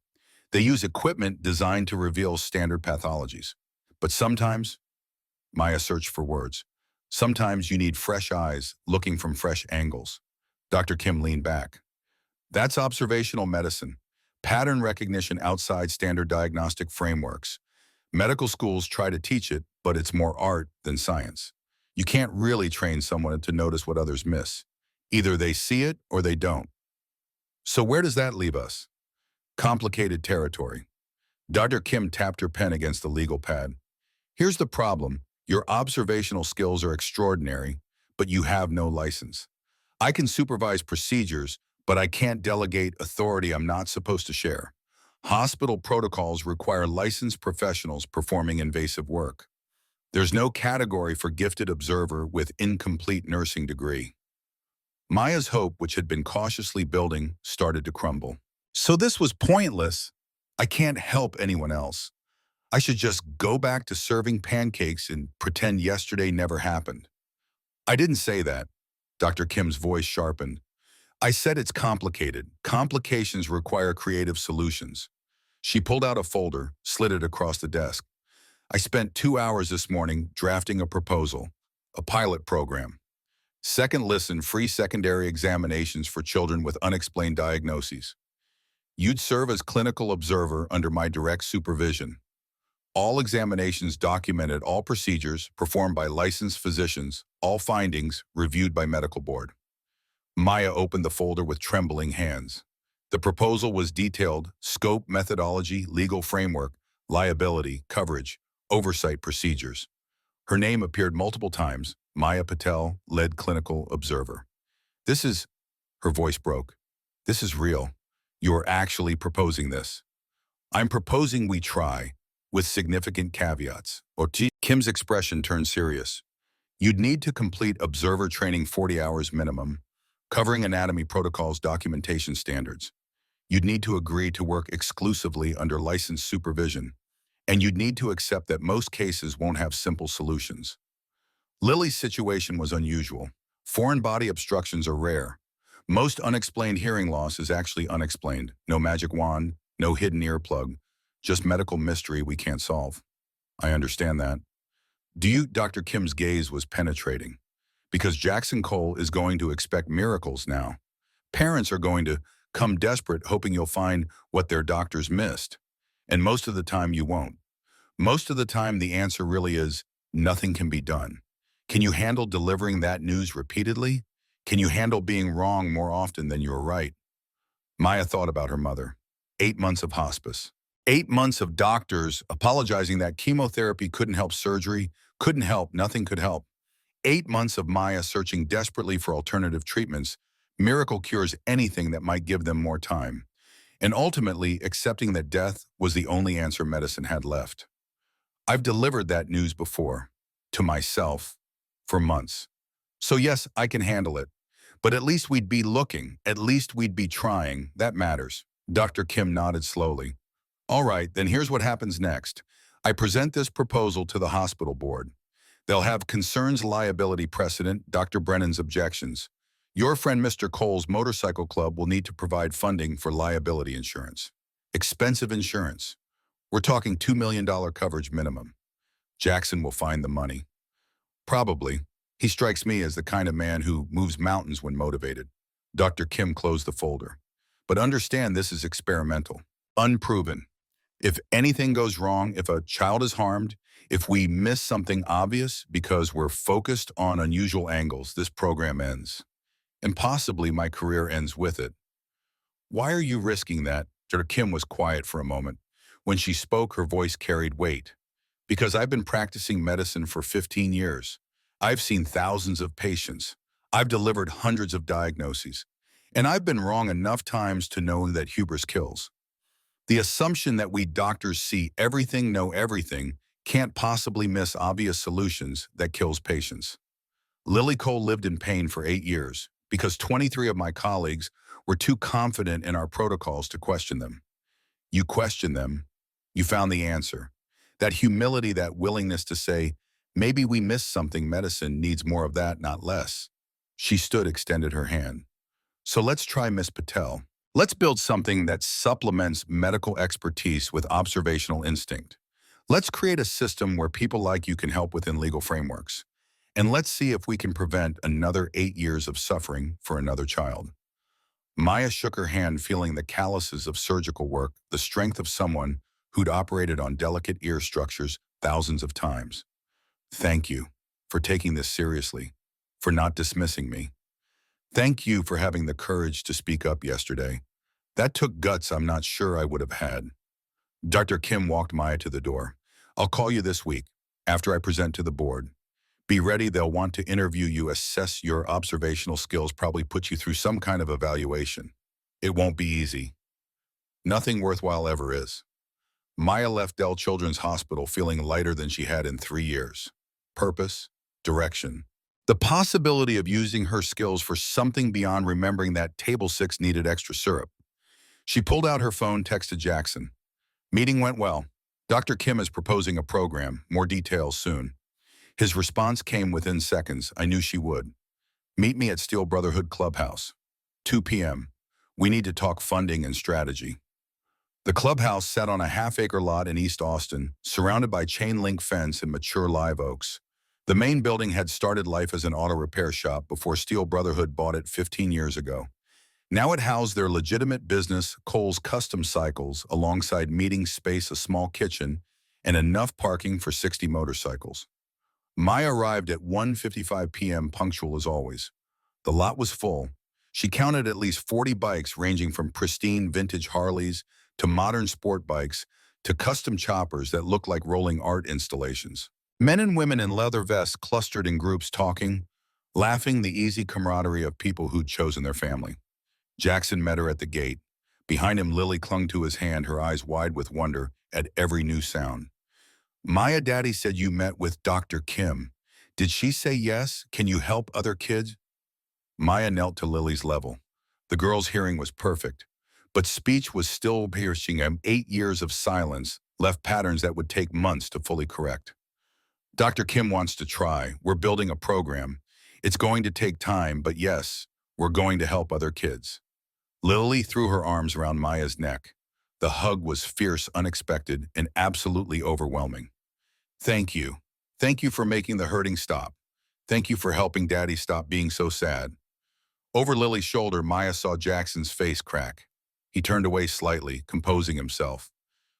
They use equipment designed to reveal standard pathologies. But sometimes, Maya searched for words. Sometimes you need fresh eyes looking from fresh angles. Dr. Kim leaned back. That's observational medicine, pattern recognition outside standard diagnostic frameworks. Medical schools try to teach it, but it's more art than science. You can't really train someone to notice what others miss. Either they see it or they don't. So where does that leave us? Complicated territory. Dr. Kim tapped her pen against the legal pad. Here's the problem. Your observational skills are extraordinary, but you have no license. I can supervise procedures, but I can't delegate authority I'm not supposed to share. Hospital protocols require licensed professionals performing invasive work. There's no category for gifted observer with incomplete nursing degree. Maya's hope, which had been cautiously building, started to crumble. So this was pointless. I can't help anyone else. I should just go back to serving pancakes and pretend yesterday never happened. I didn't say that. Dr. Kim's voice sharpened. I said it's complicated. Complications require creative solutions. She pulled out a folder, slid it across the desk. I spent 2 hours this morning drafting a proposal, a pilot program. Second listen, free secondary examinations for children with unexplained diagnoses. You'd serve as clinical observer under my direct supervision. All examinations documented, all procedures performed by licensed physicians, all findings reviewed by medical board. Maya opened the folder with trembling hands. The proposal was detailed: scope, methodology, legal framework, liability, coverage, oversight procedures. Her name appeared multiple times: Maya Patel, lead clinical observer. This is, her voice broke. This is real. You're actually proposing this. I'm proposing we try, with significant caveats. Kim's expression turned serious. You'd need to complete observer training 40 hours minimum, covering anatomy protocols, documentation standards. You'd need to agree to work exclusively under licensed supervision, and you'd need to accept that most cases won't have simple solutions. Lily's situation was unusual. Foreign body obstructions are rare. Most unexplained hearing loss is actually unexplained. No magic wand, no hidden earplug, just medical mystery we can't solve. I understand that. Dr. Kim's gaze was penetrating. Because Jackson Cole is going to expect miracles now. Parents are going to come desperate, hoping you'll find what their doctors missed. And most of the time you won't. Most of the time the answer really is, nothing can be done. Can you handle delivering that news repeatedly? Can you handle being wrong more often than you're right? Maya thought about her mother. 8 months of hospice. 8 months of doctors apologizing that chemotherapy couldn't help, surgery couldn't help, nothing could help. 8 months of Maya searching desperately for alternative treatments, miracle cures, anything that might give them more time. And ultimately accepting that death was the only answer medicine had left. I've delivered that news before, to myself, for months. So yes, I can handle it. But at least we'd be looking, at least we'd be trying, that matters. Dr. Kim nodded slowly. All right, then here's what happens next. I present this proposal to the hospital board. They'll have concerns, liability precedent, Dr. Brennan's objections. Your friend Mr. Cole's motorcycle club will need to provide funding for liability insurance. Expensive insurance. We're talking $2 million coverage minimum. Jackson will find the money. Probably. He strikes me as the kind of man who moves mountains when motivated. Dr. Kim closed the folder. But understand, this is experimental, unproven. If anything goes wrong, if a child is harmed, if we miss something obvious because we're focused on unusual angles, this program ends. And possibly my career ends with it. Why are you risking that? Dr. Kim was quiet for a moment. When she spoke, her voice carried weight. Because I've been practicing medicine for 15 years. I've seen thousands of patients. I've delivered hundreds of diagnoses. And I've been wrong enough times to know that hubris kills. The assumption that we doctors see everything, know everything, can't possibly miss obvious solutions that kills patients. Lily Cole lived in pain for 8 years because 23 of my colleagues were too confident in our protocols to question them. You questioned them, you found the answer. That humility, that willingness to say, maybe we missed something, medicine needs more of that, not less. She stood, extended her hand. So let's try, Miss Patel. Let's build something that supplements medical expertise with observational instinct. Let's create a system where people like you can help within legal frameworks. And let's see if we can prevent another 8 years of suffering for another child. Maya shook her hand, feeling the calluses of surgical work, the strength of someone who'd operated on delicate ear structures thousands of times. Thank you for taking this seriously, for not dismissing me. Thank you for having the courage to speak up yesterday. That took guts I'm not sure I would have had. Dr. Kim walked Maya to the door. I'll call you this week, after I present to the board. Be ready, they'll want to interview you, assess your observational skills, probably put you through some kind of evaluation. It won't be easy. Nothing worthwhile ever is. Maya left Dell Children's Hospital feeling lighter than she had in 3 years. Purpose, direction. The possibility of using her skills for something beyond remembering that table 6 needed extra syrup. She pulled out her phone, texted Jackson. Meeting went well. Dr. Kim is proposing a program, more details soon. His response came within seconds. I knew she would. Meet me at Steel Brotherhood Clubhouse. 2 p.m. We need to talk funding and strategy. The clubhouse sat on a half-acre lot in East Austin, surrounded by chain-link fence and mature live oaks. The main building had started life as an auto repair shop before Steel Brotherhood bought it 15 years ago. Now it housed their legitimate business, Cole's Custom Cycles, alongside meeting space, a small kitchen, and enough parking for 60 motorcycles. Maya arrived at 1:55 p.m. punctual as always. The lot was full. She counted at least 40 bikes ranging from pristine vintage Harleys to modern sport bikes to custom choppers that looked like rolling art installations. Men and women in leather vests clustered in groups talking, laughing, the easy camaraderie of people who'd chosen their family. Jackson met her at the gate. Behind him, Lily clung to his hand, her eyes wide with wonder at every new sound. Maya, Daddy said you met with Dr. Kim. Did she say yes? Can you help other kids? Maya knelt to Lily's level. The girl's hearing was perfect, but speech was still piercing him. 8 years of silence left patterns that would take months to fully correct. Dr. Kim wants to try. We're building a program. It's going to take time, but yes, we're going to help other kids. Lily threw her arms around Maya's neck. The hug was fierce, unexpected, and absolutely overwhelming. Thank you. Thank you for making the hurting stop. Thank you for helping Daddy stop being so sad. Over Lily's shoulder, Maya saw Jackson's face crack. He turned away slightly, composing himself.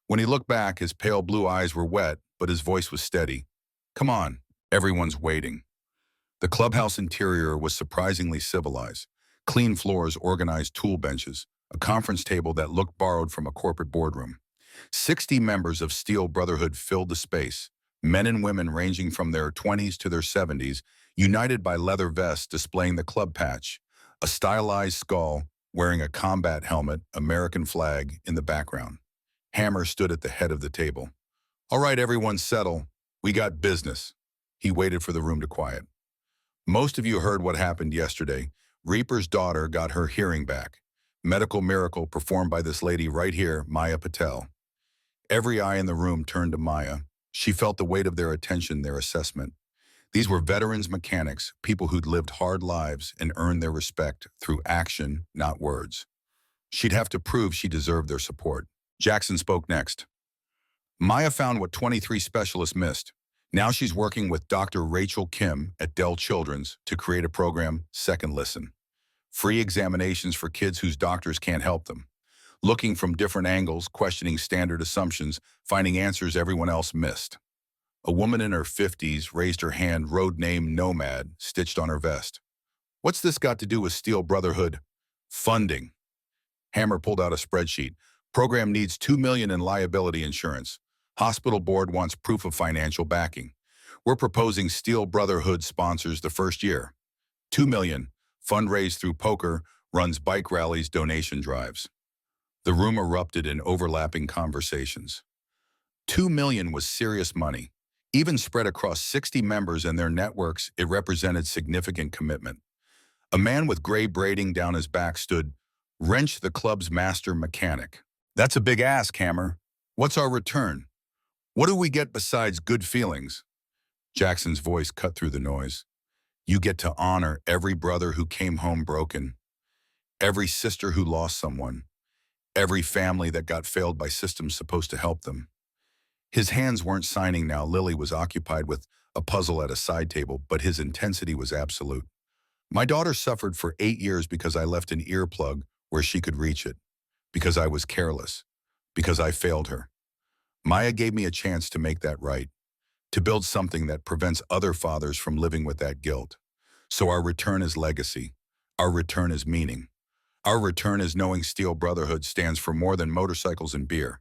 When he looked back, his pale blue eyes were wet, but his voice was steady. Come on, everyone's waiting. The clubhouse interior was surprisingly civilized. Clean floors, organized tool benches, a conference table that looked borrowed from a corporate boardroom. 60 members of Steel Brotherhood filled the space, men and women ranging from their 20s to their 70s, united by leather vests displaying the club patch, a stylized skull wearing a combat helmet, American flag in the background. Hammer stood at the head of the table. All right, everyone settle. We got business. He waited for the room to quiet. Most of you heard what happened yesterday. Reaper's daughter got her hearing back. Medical miracle performed by this lady right here, Maya Patel. Every eye in the room turned to Maya. She felt the weight of their attention, their assessment. These were veterans mechanics, people who'd lived hard lives and earned their respect through action, not words. She'd have to prove she deserved their support. Jackson spoke next. Maya found what 23 specialists missed. Now she's working with Dr. Rachel Kim at Dell Children's to create a program, Second Listen. Free examinations for kids whose doctors can't help them. Looking from different angles, questioning standard assumptions, finding answers everyone else missed. A woman in her 50s raised her hand, road name Nomad, stitched on her vest. What's this got to do with Steel Brotherhood? Funding. Hammer pulled out a spreadsheet. Program needs $2 million in liability insurance. Hospital board wants proof of financial backing. We're proposing Steel Brotherhood sponsors the first year. $2 million, fundraised through poker, runs bike rallies, donation drives. The room erupted in overlapping conversations. $2 million was serious money. Even spread across 60 members and their networks, it represented significant commitment. A man with gray braiding down his back stood, Wrench, the club's master mechanic. That's a big ask, Hammer. What's our return? What do we get besides good feelings? Jackson's voice cut through the noise. You get to honor every brother who came home broken, every sister who lost someone, every family that got failed by systems supposed to help them. His hands weren't signing now. Lily was occupied with a puzzle at a side table, but his intensity was absolute. My daughter suffered for 8 years because I left an earplug where she could reach it, because I was careless, because I failed her. Maya gave me a chance to make that right, to build something that prevents other fathers from living with that guilt. So our return is legacy. Our return is meaning. Our return is knowing Steel Brotherhood stands for more than motorcycles and beer.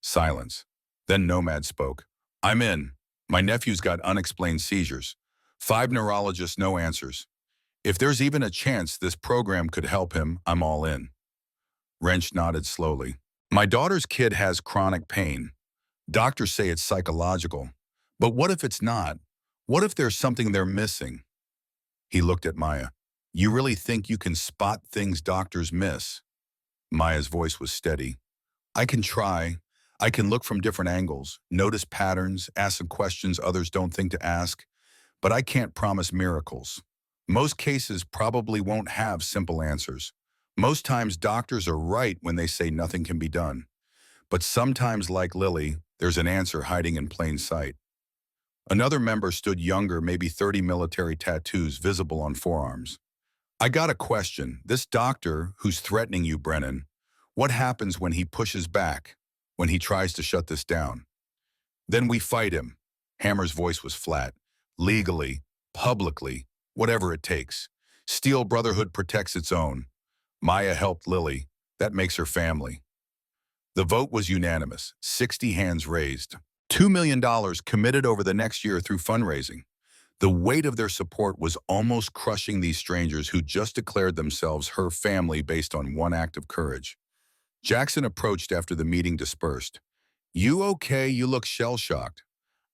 Silence. Then Nomad spoke. I'm in. My nephew's got unexplained seizures. 5 neurologists, no answers. If there's even a chance this program could help him, I'm all in. Wrench nodded slowly. My daughter's kid has chronic pain. Doctors say it's psychological. But what if it's not? What if there's something they're missing? He looked at Maya. You really think you can spot things doctors miss? Maya's voice was steady. I can try. I can look from different angles, notice patterns, ask some questions others don't think to ask, but I can't promise miracles. Most cases probably won't have simple answers. Most times doctors are right when they say nothing can be done. But sometimes, like Lily, there's an answer hiding in plain sight. Another member stood younger, maybe 30 military tattoos visible on forearms. I got a question. This doctor who's threatening you, Brennan, what happens when he pushes back, when he tries to shut this down? Then we fight him. Hammer's voice was flat. Legally, publicly, whatever it takes. Steel Brotherhood protects its own. Maya helped Lily. That makes her family. The vote was unanimous, 60 hands raised. $2 million committed over the next year through fundraising. The weight of their support was almost crushing these strangers who just declared themselves her family based on one act of courage. Jackson approached after the meeting dispersed. You okay? You look shell-shocked.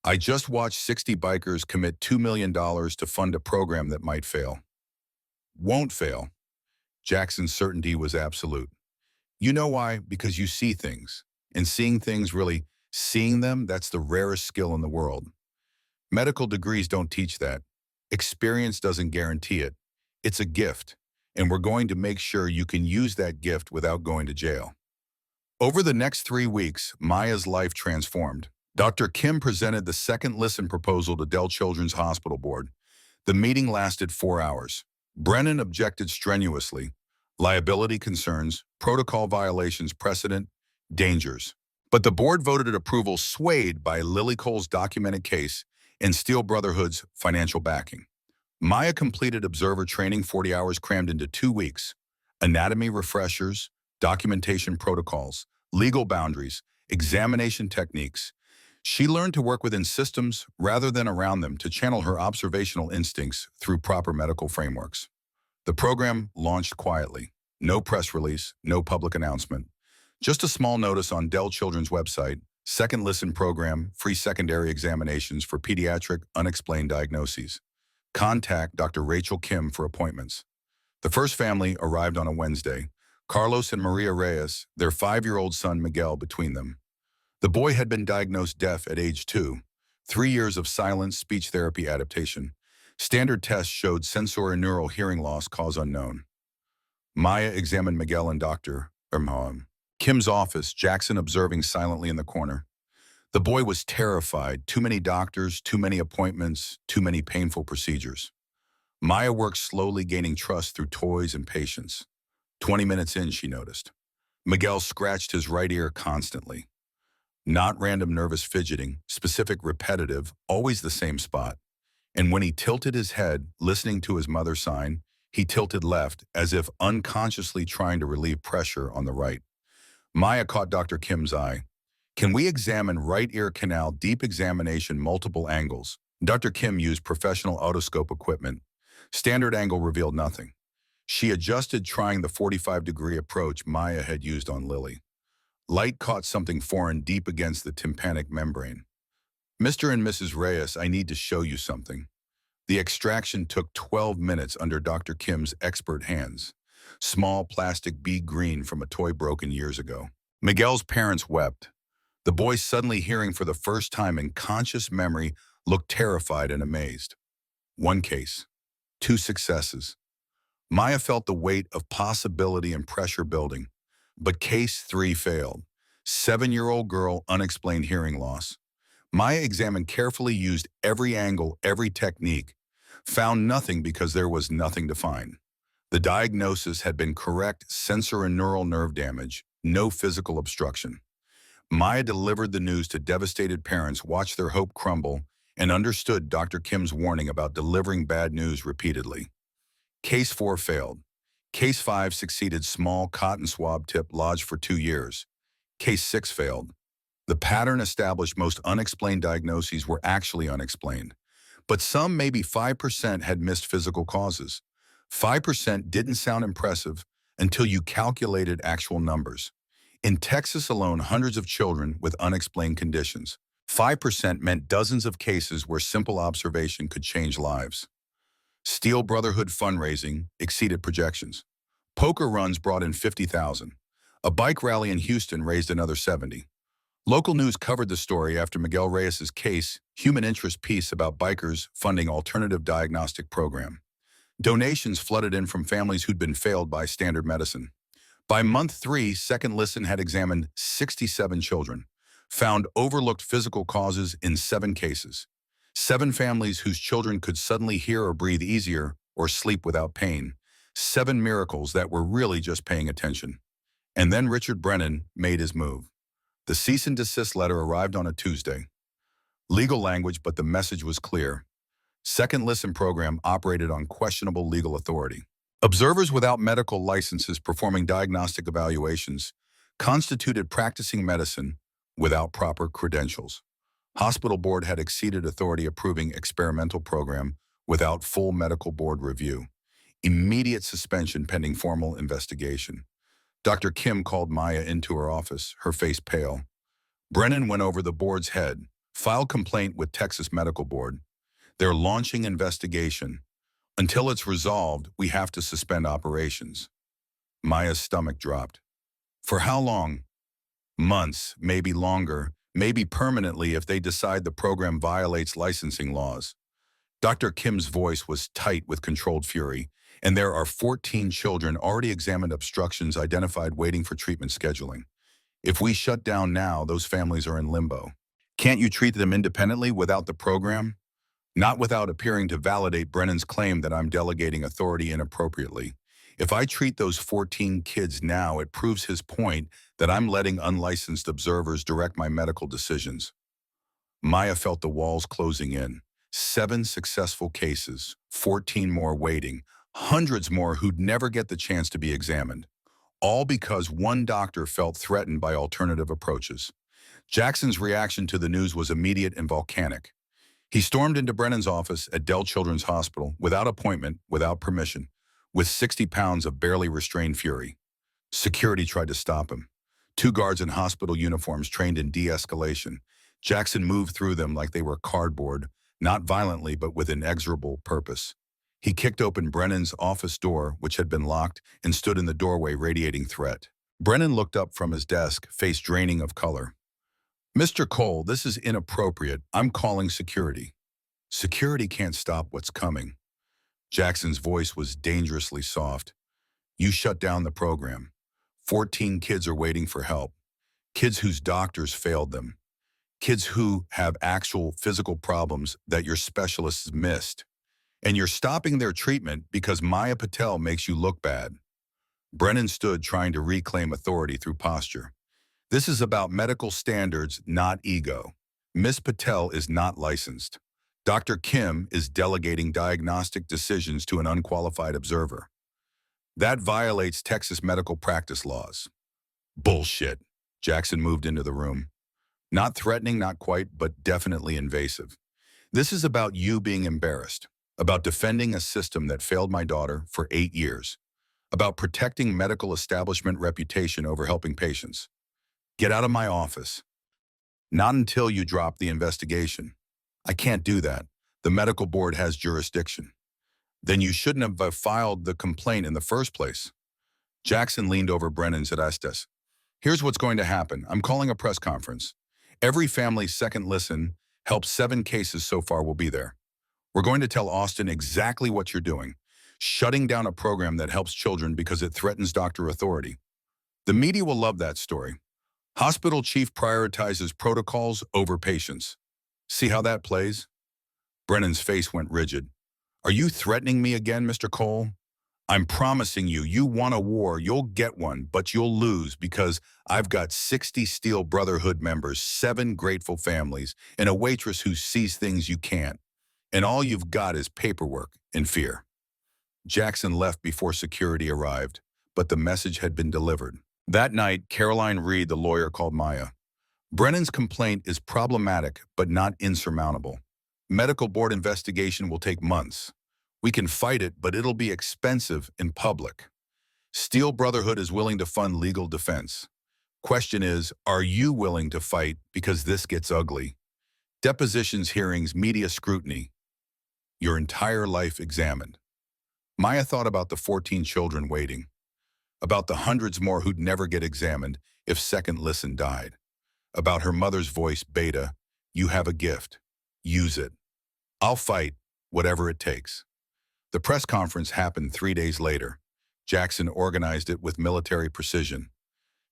I just watched 60 bikers commit $2 million to fund a program that might fail. Won't fail. Jackson's certainty was absolute. You know why? Because you see things. And seeing things, really seeing them, that's the rarest skill in the world. Medical degrees don't teach that. Experience doesn't guarantee it. It's a gift, and we're going to make sure you can use that gift without going to jail. Over the next 3 weeks, Maya's life transformed. Dr. Kim presented the second listen proposal to Dell Children's Hospital Board. The meeting lasted 4 hours. Brennan objected strenuously. Liability concerns, protocol violations, precedent, dangers. But the board voted approval swayed by Lily Cole's documented case and Steel Brotherhood's financial backing. Maya completed observer training 40 hours crammed into 2 weeks. Anatomy refreshers, documentation protocols, legal boundaries, examination techniques. She learned to work within systems rather than around them to channel her observational instincts through proper medical frameworks. The program launched quietly. No press release, no public announcement. Just a small notice on Dell Children's website, Second Listen Program, free secondary examinations for pediatric unexplained diagnoses. Contact Dr. Rachel Kim for appointments. The first family arrived on a Wednesday. Carlos and Maria Reyes, their 5-year-old son Miguel between them. The boy had been diagnosed deaf at age 2, 3 years of silent speech therapy adaptation. Standard tests showed sensorineural hearing loss, cause unknown. Maya examined Miguel in Dr. Kim's office, Jackson observing silently in the corner. The boy was terrified. Too many doctors, too many appointments, too many painful procedures. Maya worked slowly, gaining trust through toys and patience. 20 minutes in, she noticed. Miguel scratched his right ear constantly. Not random nervous fidgeting, specific, repetitive, always the same spot. And when he tilted his head, listening to his mother sign, he tilted left, as if unconsciously trying to relieve pressure on the right. Maya caught Dr. Kim's eye. Can we examine right ear canal, deep examination, multiple angles? Dr. Kim used professional otoscope equipment. Standard angle revealed nothing. She adjusted, trying the 45-degree approach Maya had used on Lily. Light caught something foreign deep against the tympanic membrane. Mr. and Mrs. Reyes, I need to show you something. The extraction took 12 minutes under Dr. Kim's expert hands. Small plastic bead green from a toy broken years ago. Miguel's parents wept. The boy, suddenly hearing for the first time in conscious memory, looked terrified and amazed. 1 case. 2 successes. Maya felt the weight of possibility and pressure building. But case 3 failed. 7-year-old girl, unexplained hearing loss. Maya examined carefully, used every angle, every technique. Found nothing because there was nothing to find. The diagnosis had been correct: sensorineural nerve damage, no physical obstruction. Maya delivered the news to devastated parents, watched their hope crumble, and understood Dr. Kim's warning about delivering bad news repeatedly. Case 4 failed. Case 5 succeeded. Small cotton swab tip lodged for 2 years. Case 6 failed. The pattern established: most unexplained diagnoses were actually unexplained. But some, maybe 5%, had missed physical causes. 5% didn't sound impressive until you calculated actual numbers. In Texas alone, hundreds of children with unexplained conditions. 5% meant dozens of cases where simple observation could change lives. Steel Brotherhood fundraising exceeded projections. Poker runs brought in 50,000. A bike rally in Houston raised another 70. Local news covered the story after Miguel Reyes' case, human interest piece about bikers funding alternative diagnostic program. Donations flooded in from families who'd been failed by standard medicine. By month 3, Second Listen had examined 67 children, found overlooked physical causes in 7 cases. 7 families whose children could suddenly hear or breathe easier or sleep without pain. 7 miracles that were really just paying attention. And then Richard Brennan made his move. The cease and desist letter arrived on a Tuesday. Legal language, but the message was clear. Second Listen program operated on questionable legal authority. Observers without medical licenses performing diagnostic evaluations constituted practicing medicine without proper credentials. Hospital board had exceeded authority approving experimental program without full medical board review. Immediate suspension pending formal investigation. Dr. Kim called Maya into her office, her face pale. Brennan went over the board's head, filed complaint with Texas Medical Board. They're launching investigation. Until it's resolved, we have to suspend operations. Maya's stomach dropped. For how long? Months, maybe longer, maybe permanently if they decide the program violates licensing laws. Dr. Kim's voice was tight with controlled fury, and there are 14 children already examined obstructions identified waiting for treatment scheduling. If we shut down now, those families are in limbo. Can't you treat them independently without the program? Not without appearing to validate Brennan's claim that I'm delegating authority inappropriately. If I treat those 14 kids now, it proves his point that I'm letting unlicensed observers direct my medical decisions. Maya felt the walls closing in. 7 successful cases, 14 more waiting, hundreds more who'd never get the chance to be examined. All because one doctor felt threatened by alternative approaches. Jackson's reaction to the news was immediate and volcanic. He stormed into Brennan's office at Dell Children's Hospital without appointment, without permission, with 60 pounds of barely restrained fury. Security tried to stop him. 2 guards in hospital uniforms trained in de-escalation. Jackson moved through them like they were cardboard, not violently but with inexorable purpose. He kicked open Brennan's office door, which had been locked, and stood in the doorway radiating threat. Brennan looked up from his desk, face draining of color. "Mr. Cole, this is inappropriate. I'm calling security." "Security can't stop what's coming." Jackson's voice was dangerously soft. "You shut down the program. 14 kids are waiting for help. Kids whose doctors failed them. Kids who have actual physical problems that your specialists missed. And you're stopping their treatment because Maya Patel makes you look bad." Brennan stood trying to reclaim authority through posture. "This is about medical standards, not ego. Miss Patel is not licensed. Dr. Kim is delegating diagnostic decisions to an unqualified observer. That violates Texas medical practice laws." "Bullshit." Jackson moved into the room. Not threatening, not quite, but definitely invasive. "This is about you being embarrassed, about defending a system that failed my daughter for 8 years, about protecting medical establishment reputation over helping patients. Get out of my office. Not until you drop the investigation." "I can't do that. The medical board has jurisdiction." "Then you shouldn't have filed the complaint in the first place." Jackson leaned over Brennan's at Estes. "Here's what's going to happen. I'm calling a press conference. Every family's second listen helped 7 cases so far will be there. We're going to tell Austin exactly what you're doing, shutting down a program that helps children because it threatens doctor authority. The media will love that story. Hospital chief prioritizes protocols over patients. See how that plays?" Brennan's face went rigid. "Are you threatening me again, Mr. Cole? I'm promising you, you want a war, you'll get one, but you'll lose because I've got 60 Steel Brotherhood members, 7 grateful families, and a waitress who sees things you can't. And all you've got is paperwork and fear." Jackson left before security arrived, but the message had been delivered. That night, Caroline Reed, the lawyer, called Maya. "Brennan's complaint is problematic, but not insurmountable. Medical board investigation will take months. We can fight it, but it'll be expensive in public. Steel Brotherhood is willing to fund legal defense. Question is, are you willing to fight because this gets ugly? Depositions, hearings, media scrutiny. Your entire life examined." Maya thought about the 14 children waiting, about the hundreds more who'd never get examined if Second Listen died, about her mother's voice, "Beta, you have a gift. Use it. I'll fight, whatever it takes." The press conference happened 3 days later. Jackson organized it with military precision.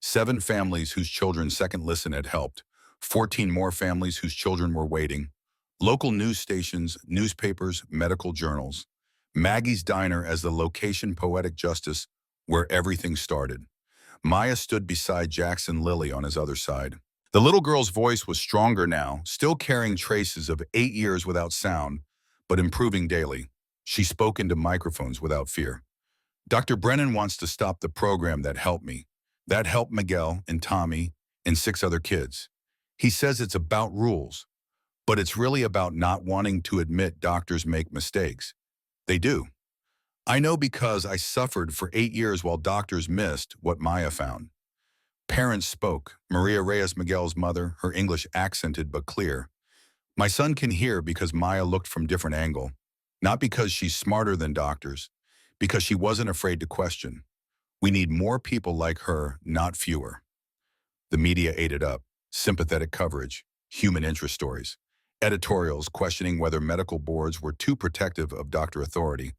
7 families whose children's second listen had helped, 14 more families whose children were waiting, local news stations, newspapers, medical journals, Maggie's Diner as the location poetic justice where everything started. Maya stood beside Jackson Lily on his other side. The little girl's voice was stronger now, still carrying traces of 8 years without sound, but improving daily. She spoke into microphones without fear. Dr. Brennan wants to stop the program that helped me. That helped Miguel and Tommy and 6 other kids. He says it's about rules, but it's really about not wanting to admit doctors make mistakes. They do. I know because I suffered for 8 years while doctors missed what Maya found. Parents spoke. Maria Reyes, Miguel's mother, her English accented but clear. My son can hear because Maya looked from different angle. Not because she's smarter than doctors, because she wasn't afraid to question. We need more people like her, not fewer. The media ate it up. Sympathetic coverage, human interest stories, editorials questioning whether medical boards were too protective of doctor authority.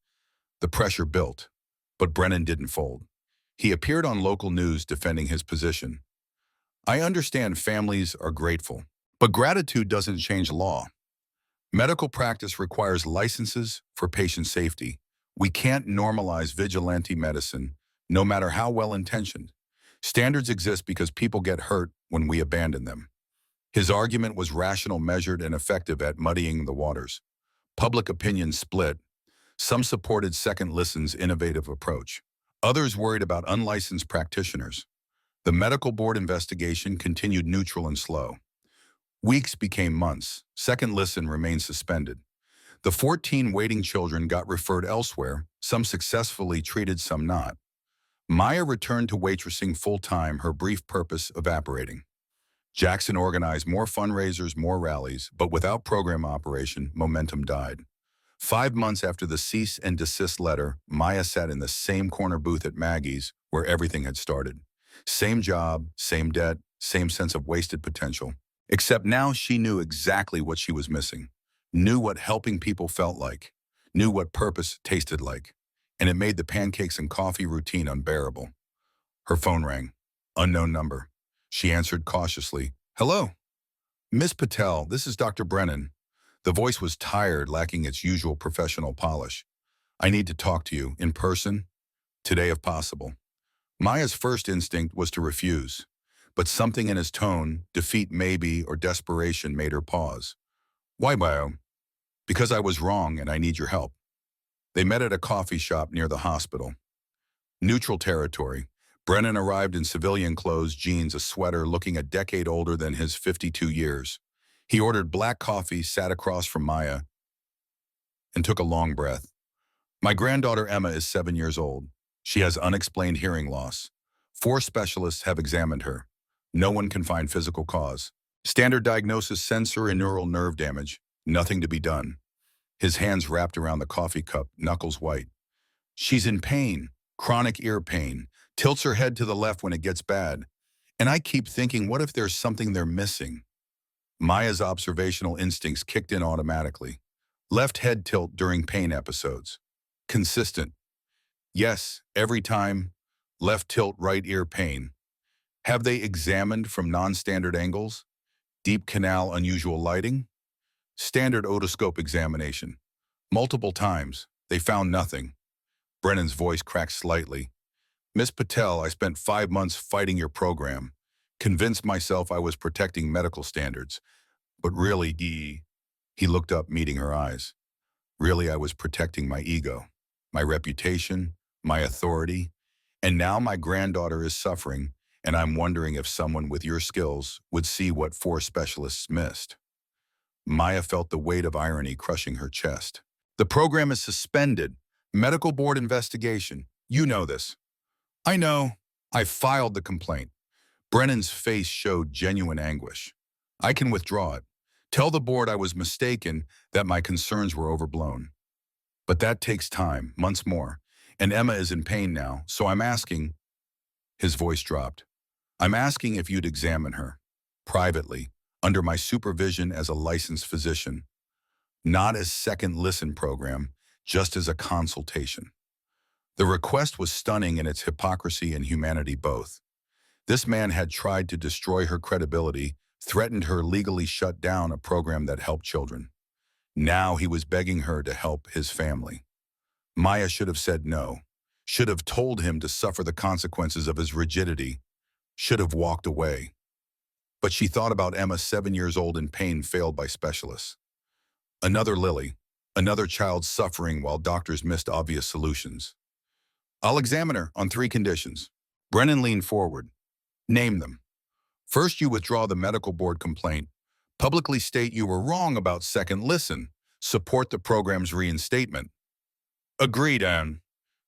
The pressure built, but Brennan didn't fold. He appeared on local news defending his position. I understand families are grateful, but gratitude doesn't change law. Medical practice requires licenses for patient safety. We can't normalize vigilante medicine, no matter how well-intentioned. Standards exist because people get hurt when we abandon them. His argument was rational, measured, and effective at muddying the waters. Public opinion split. Some supported Second Listen's innovative approach. Others worried about unlicensed practitioners. The medical board investigation continued neutral and slow. Weeks became months. Second Listen remained suspended. The 14 waiting children got referred elsewhere, some successfully treated, some not. Maya returned to waitressing full-time, her brief purpose evaporating. Jackson organized more fundraisers, more rallies, but without program operation, momentum died. 5 months after the cease and desist letter, Maya sat in the same corner booth at Maggie's where everything had started. Same job, same debt, same sense of wasted potential. Except now she knew exactly what she was missing. Knew what helping people felt like. Knew what purpose tasted like. And it made the pancakes and coffee routine unbearable. Her phone rang. Unknown number. She answered cautiously. Hello? Miss Patel, this is Dr. Brennan. The voice was tired, lacking its usual professional polish. I need to talk to you, in person, today if possible. Maya's first instinct was to refuse, but something in his tone, defeat maybe or desperation, made her pause. Why, Bio? Because I was wrong and I need your help. They met at a coffee shop near the hospital. Neutral territory. Brennan arrived in civilian clothes, jeans, a sweater, looking a decade older than his 52 years. He ordered black coffee, sat across from Maya, and took a long breath. My granddaughter Emma is 7 years old. She has unexplained hearing loss. 4 specialists have examined her. No one can find physical cause. Standard diagnosis, sensory and neural nerve damage. Nothing to be done. His hands wrapped around the coffee cup, knuckles white. She's in pain, chronic ear pain. Tilts her head to the left when it gets bad. And I keep thinking, what if there's something they're missing? Maya's observational instincts kicked in automatically. Left head tilt during pain episodes. Consistent. Yes, every time. Left tilt, right ear pain. Have they examined from non-standard angles? Deep canal, unusual lighting? Standard otoscope examination. Multiple times. They found nothing. Brennan's voice cracked slightly. Miss Patel, I spent 5 months fighting your program. Convinced myself I was protecting medical standards. But really, he looked up, meeting her eyes. Really, I was protecting my ego, my reputation, my authority. And now my granddaughter is suffering, and I'm wondering if someone with your skills would see what 4 specialists missed. Maya felt the weight of irony crushing her chest. The program is suspended. Medical board investigation. You know this. I know. I filed the complaint. Brennan's face showed genuine anguish. I can withdraw it. Tell the board I was mistaken, that my concerns were overblown. But that takes time, months more. And Emma is in pain now, so I'm asking. His voice dropped. I'm asking if you'd examine her, privately, under my supervision as a licensed physician. Not as second listen program, just as a consultation. The request was stunning in its hypocrisy and humanity both. This man had tried to destroy her credibility, threatened her legally shut down a program that helped children. Now he was begging her to help his family. Maya should have said no, should have told him to suffer the consequences of his rigidity, should have walked away. But she thought about Emma, 7 years old in pain, failed by specialists. Another Lily, another child suffering while doctors missed obvious solutions. I'll examine her on 3 conditions. Brennan leaned forward. Name them. First, you withdraw the medical board complaint, publicly state you were wrong about Second Listen, support the program's reinstatement. Agreed, Anne.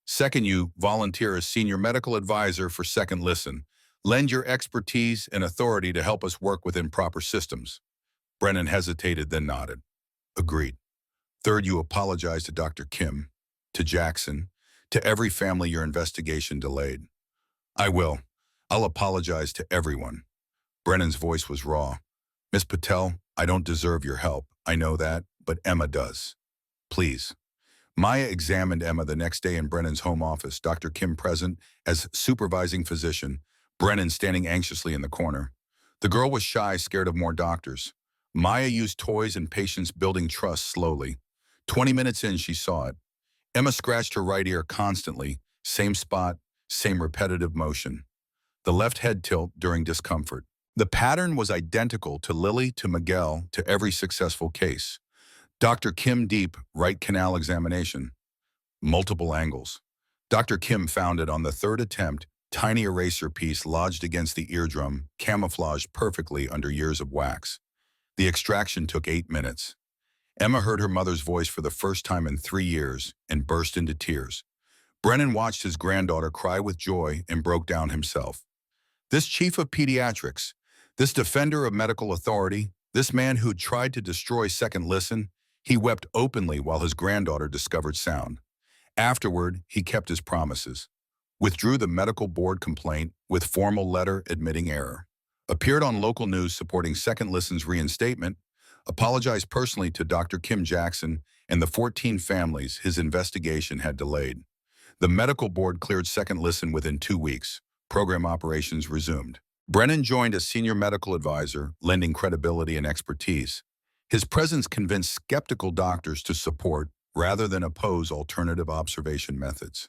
Second, you volunteer as senior medical advisor for Second Listen. Lend your expertise and authority to help us work within proper systems. Brennan hesitated, then nodded. Agreed. Third, you apologize to Dr. Kim, to Jackson, to every family your investigation delayed. I will. I'll apologize to everyone. Brennan's voice was raw. Miss Patel, I don't deserve your help. I know that, but Emma does. Please. Maya examined Emma the next day in Brennan's home office, Dr. Kim present as supervising physician, Brennan standing anxiously in the corner. The girl was shy, scared of more doctors. Maya used toys and patience, building trust slowly. 20 minutes in, she saw it. Emma scratched her right ear constantly, same spot, same repetitive motion. The left head tilt during discomfort. The pattern was identical to Lily, to Miguel, to every successful case. Dr. Kim deep, right canal examination. Multiple angles. Dr. Kim found it on the 3rd attempt, tiny eraser piece lodged against the eardrum, camouflaged perfectly under years of wax. The extraction took 8 minutes. Emma heard her mother's voice for the first time in 3 years and burst into tears. Brennan watched his granddaughter cry with joy and broke down himself. This chief of pediatrics, this defender of medical authority, this man who'd tried to destroy Second Listen, he wept openly while his granddaughter discovered sound. Afterward, he kept his promises. Withdrew the medical board complaint with formal letter admitting error. Appeared on local news supporting Second Listen's reinstatement. Apologized personally to Dr. Kim Jackson and the 14 families his investigation had delayed. The medical board cleared Second Listen within 2 weeks. Program operations resumed. Brennan joined as senior medical advisor, lending credibility and expertise. His presence convinced skeptical doctors to support rather than oppose alternative observation methods.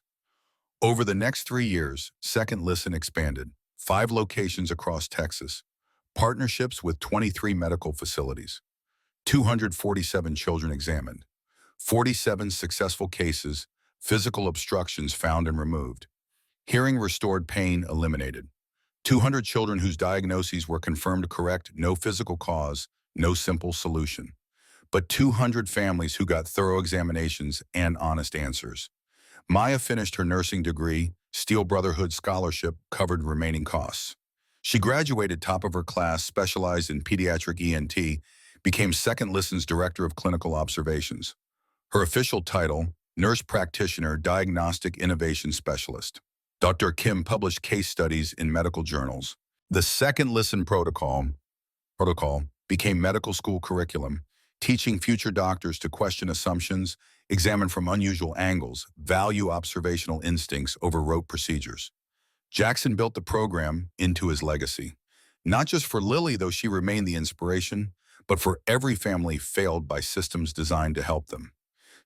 Over the next 3 years, Second Listen expanded. 5 locations across Texas, partnerships with 23 medical facilities, 247 children examined, 47 successful cases, physical obstructions found and removed, hearing restored, pain eliminated, 200 children whose diagnoses were confirmed correct, no physical cause, no simple solution, but 200 families who got thorough examinations and honest answers. Maya finished her nursing degree, Steel Brotherhood scholarship covered remaining costs. She graduated top of her class, specialized in pediatric ENT, became Second Listen's Director of Clinical Observations. Her official title, Nurse Practitioner Diagnostic Innovation Specialist. Dr. Kim published case studies in medical journals. The Second Listen protocol became medical school curriculum, teaching future doctors to question assumptions, examine from unusual angles, value observational instincts over rote procedures. Jackson built the program into his legacy. Not just for Lily, though she remained the inspiration, but for every family failed by systems designed to help them.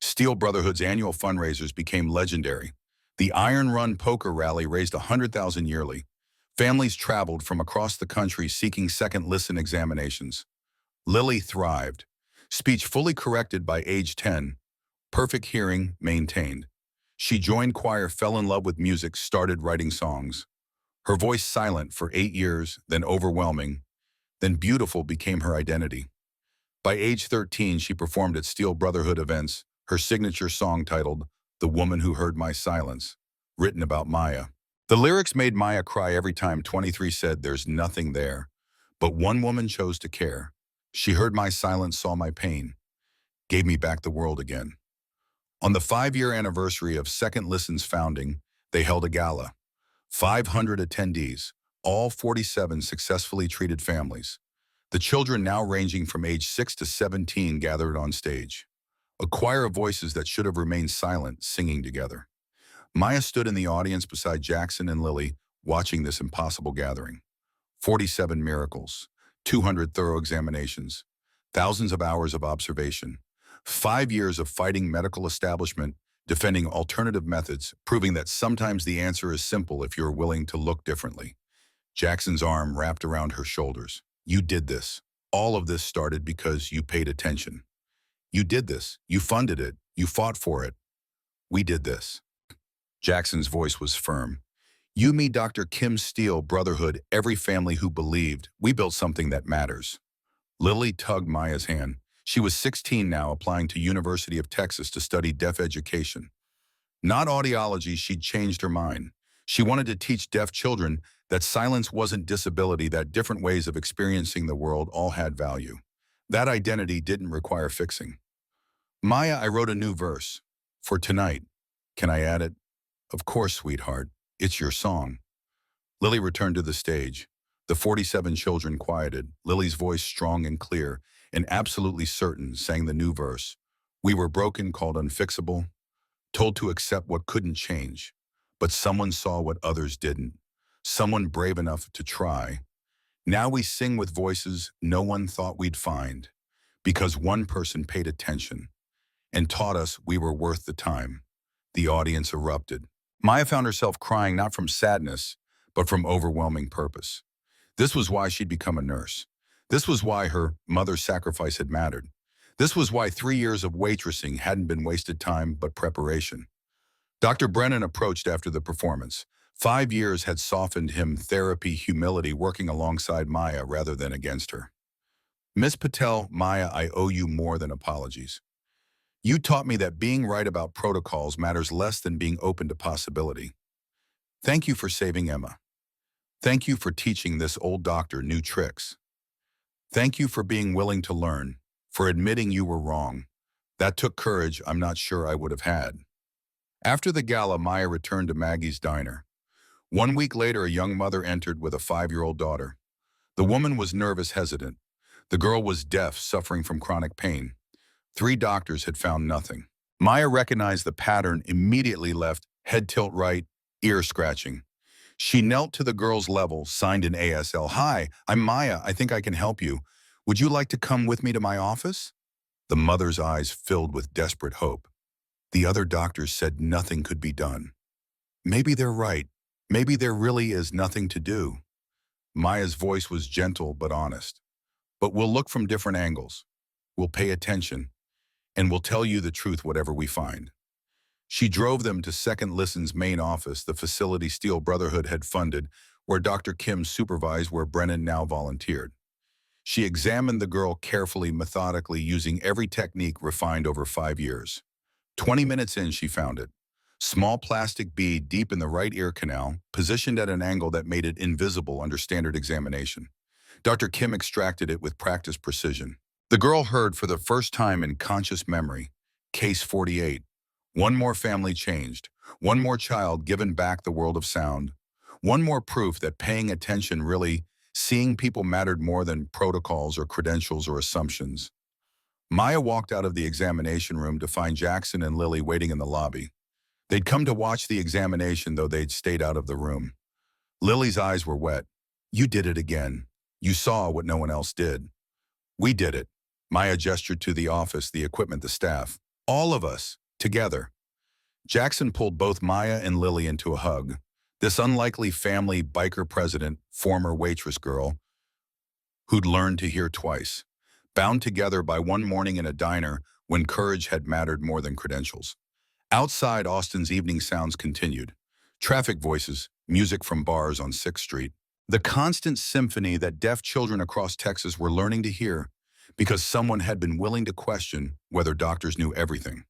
Steel Brotherhood's annual fundraisers became legendary. The Iron Run Poker Rally raised $100,000 yearly. Families traveled from across the country seeking Second Listen examinations. Lily thrived. Speech fully corrected by age 10. Perfect hearing maintained. She joined choir, fell in love with music, started writing songs. Her voice silent for 8 years, then overwhelming, then beautiful became her identity. By age 13, she performed at Steel Brotherhood events, her signature song titled The Woman Who Heard My Silence, written about Maya. The lyrics made Maya cry every time 23 said there's nothing there. But one woman chose to care. She heard my silence, saw my pain, gave me back the world again. On the 5-year anniversary of Second Listen's founding, they held a gala. 500 attendees, all 47 successfully treated families. The children, now ranging from age 6 to 17, gathered on stage. A choir of voices that should have remained silent, singing together. Maya stood in the audience beside Jackson and Lily, watching this impossible gathering. 47 miracles, 200 thorough examinations, thousands of hours of observation, 5 years of fighting medical establishment, defending alternative methods, proving that sometimes the answer is simple if you're willing to look differently. Jackson's arm wrapped around her shoulders. You did this. All of this started because you paid attention. You did this. You funded it. You fought for it. We did this. Jackson's voice was firm. You, me, Dr. Kim Steele, Brotherhood, every family who believed, we built something that matters. Lily tugged Maya's hand. She was 16 now, applying to University of Texas to study deaf education. Not audiology, she'd changed her mind. She wanted to teach deaf children that silence wasn't disability, that different ways of experiencing the world all had value. That identity didn't require fixing. Maya, I wrote a new verse. For tonight. Can I add it? Of course, sweetheart. It's your song. Lily returned to the stage. The 47 children quieted. Lily's voice, strong and clear, and absolutely certain, sang the new verse. We were broken, called unfixable, told to accept what couldn't change. But someone saw what others didn't. Someone brave enough to try. Now we sing with voices no one thought we'd find, because one person paid attention and taught us we were worth the time. The audience erupted. Maya found herself crying not from sadness, but from overwhelming purpose. This was why she'd become a nurse. This was why her mother's sacrifice had mattered. This was why 3 years of waitressing hadn't been wasted time, but preparation. Dr. Brennan approached after the performance. 5 years had softened him, therapy, humility, working alongside Maya rather than against her. Miss Patel, Maya, I owe you more than apologies. You taught me that being right about protocols matters less than being open to possibility. Thank you for saving Emma. Thank you for teaching this old doctor new tricks. Thank you for being willing to learn, for admitting you were wrong. That took courage I'm not sure I would have had. After the gala, Maya returned to Maggie's diner. 1 week later, a young mother entered with a 5-year-old daughter. The woman was nervous, hesitant. The girl was deaf, suffering from chronic pain. 3 doctors had found nothing. Maya recognized the pattern, immediately left, head tilt right, ear scratching. She knelt to the girl's level, signed in ASL. Hi, I'm Maya. I think I can help you. Would you like to come with me to my office? The mother's eyes filled with desperate hope. The other doctors said nothing could be done. Maybe they're right. Maybe there really is nothing to do. Maya's voice was gentle but honest. But we'll look from different angles. We'll pay attention. And we'll tell you the truth whatever we find. She drove them to Second Listen's main office, the facility Steele Brotherhood had funded, where Dr. Kim supervised, where Brennan now volunteered. She examined the girl carefully, methodically, using every technique refined over 5 years. 20 minutes in, she found it. Small plastic bead deep in the right ear canal, positioned at an angle that made it invisible under standard examination. Dr. Kim extracted it with practiced precision. The girl heard for the first time in conscious memory, Case 48. One more family changed. One more child given back the world of sound. One more proof that paying attention, really, seeing people, mattered more than protocols or credentials or assumptions. Maya walked out of the examination room to find Jackson and Lily waiting in the lobby. They'd come to watch the examination, though they'd stayed out of the room. Lily's eyes were wet. You did it again. You saw what no one else did. We did it. Maya gestured to the office, the equipment, the staff. All of us, together. Jackson pulled both Maya and Lily into a hug. This unlikely family, biker president, former waitress girl, who'd learned to hear twice, bound together by one morning in a diner when courage had mattered more than credentials. Outside, Austin's evening sounds continued. Traffic voices, music from bars on 6th Street. The constant symphony that deaf children across Texas were learning to hear, because someone had been willing to question whether doctors knew everything.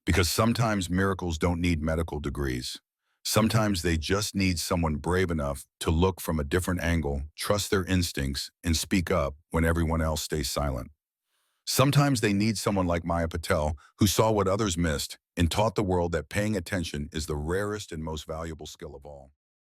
Because sometimes miracles don't need medical degrees. Sometimes they just need someone brave enough to look from a different angle, trust their instincts, and speak up when everyone else stays silent. Sometimes they need someone like Maya Patel, who saw what others missed and taught the world that paying attention is the rarest and most valuable skill of all.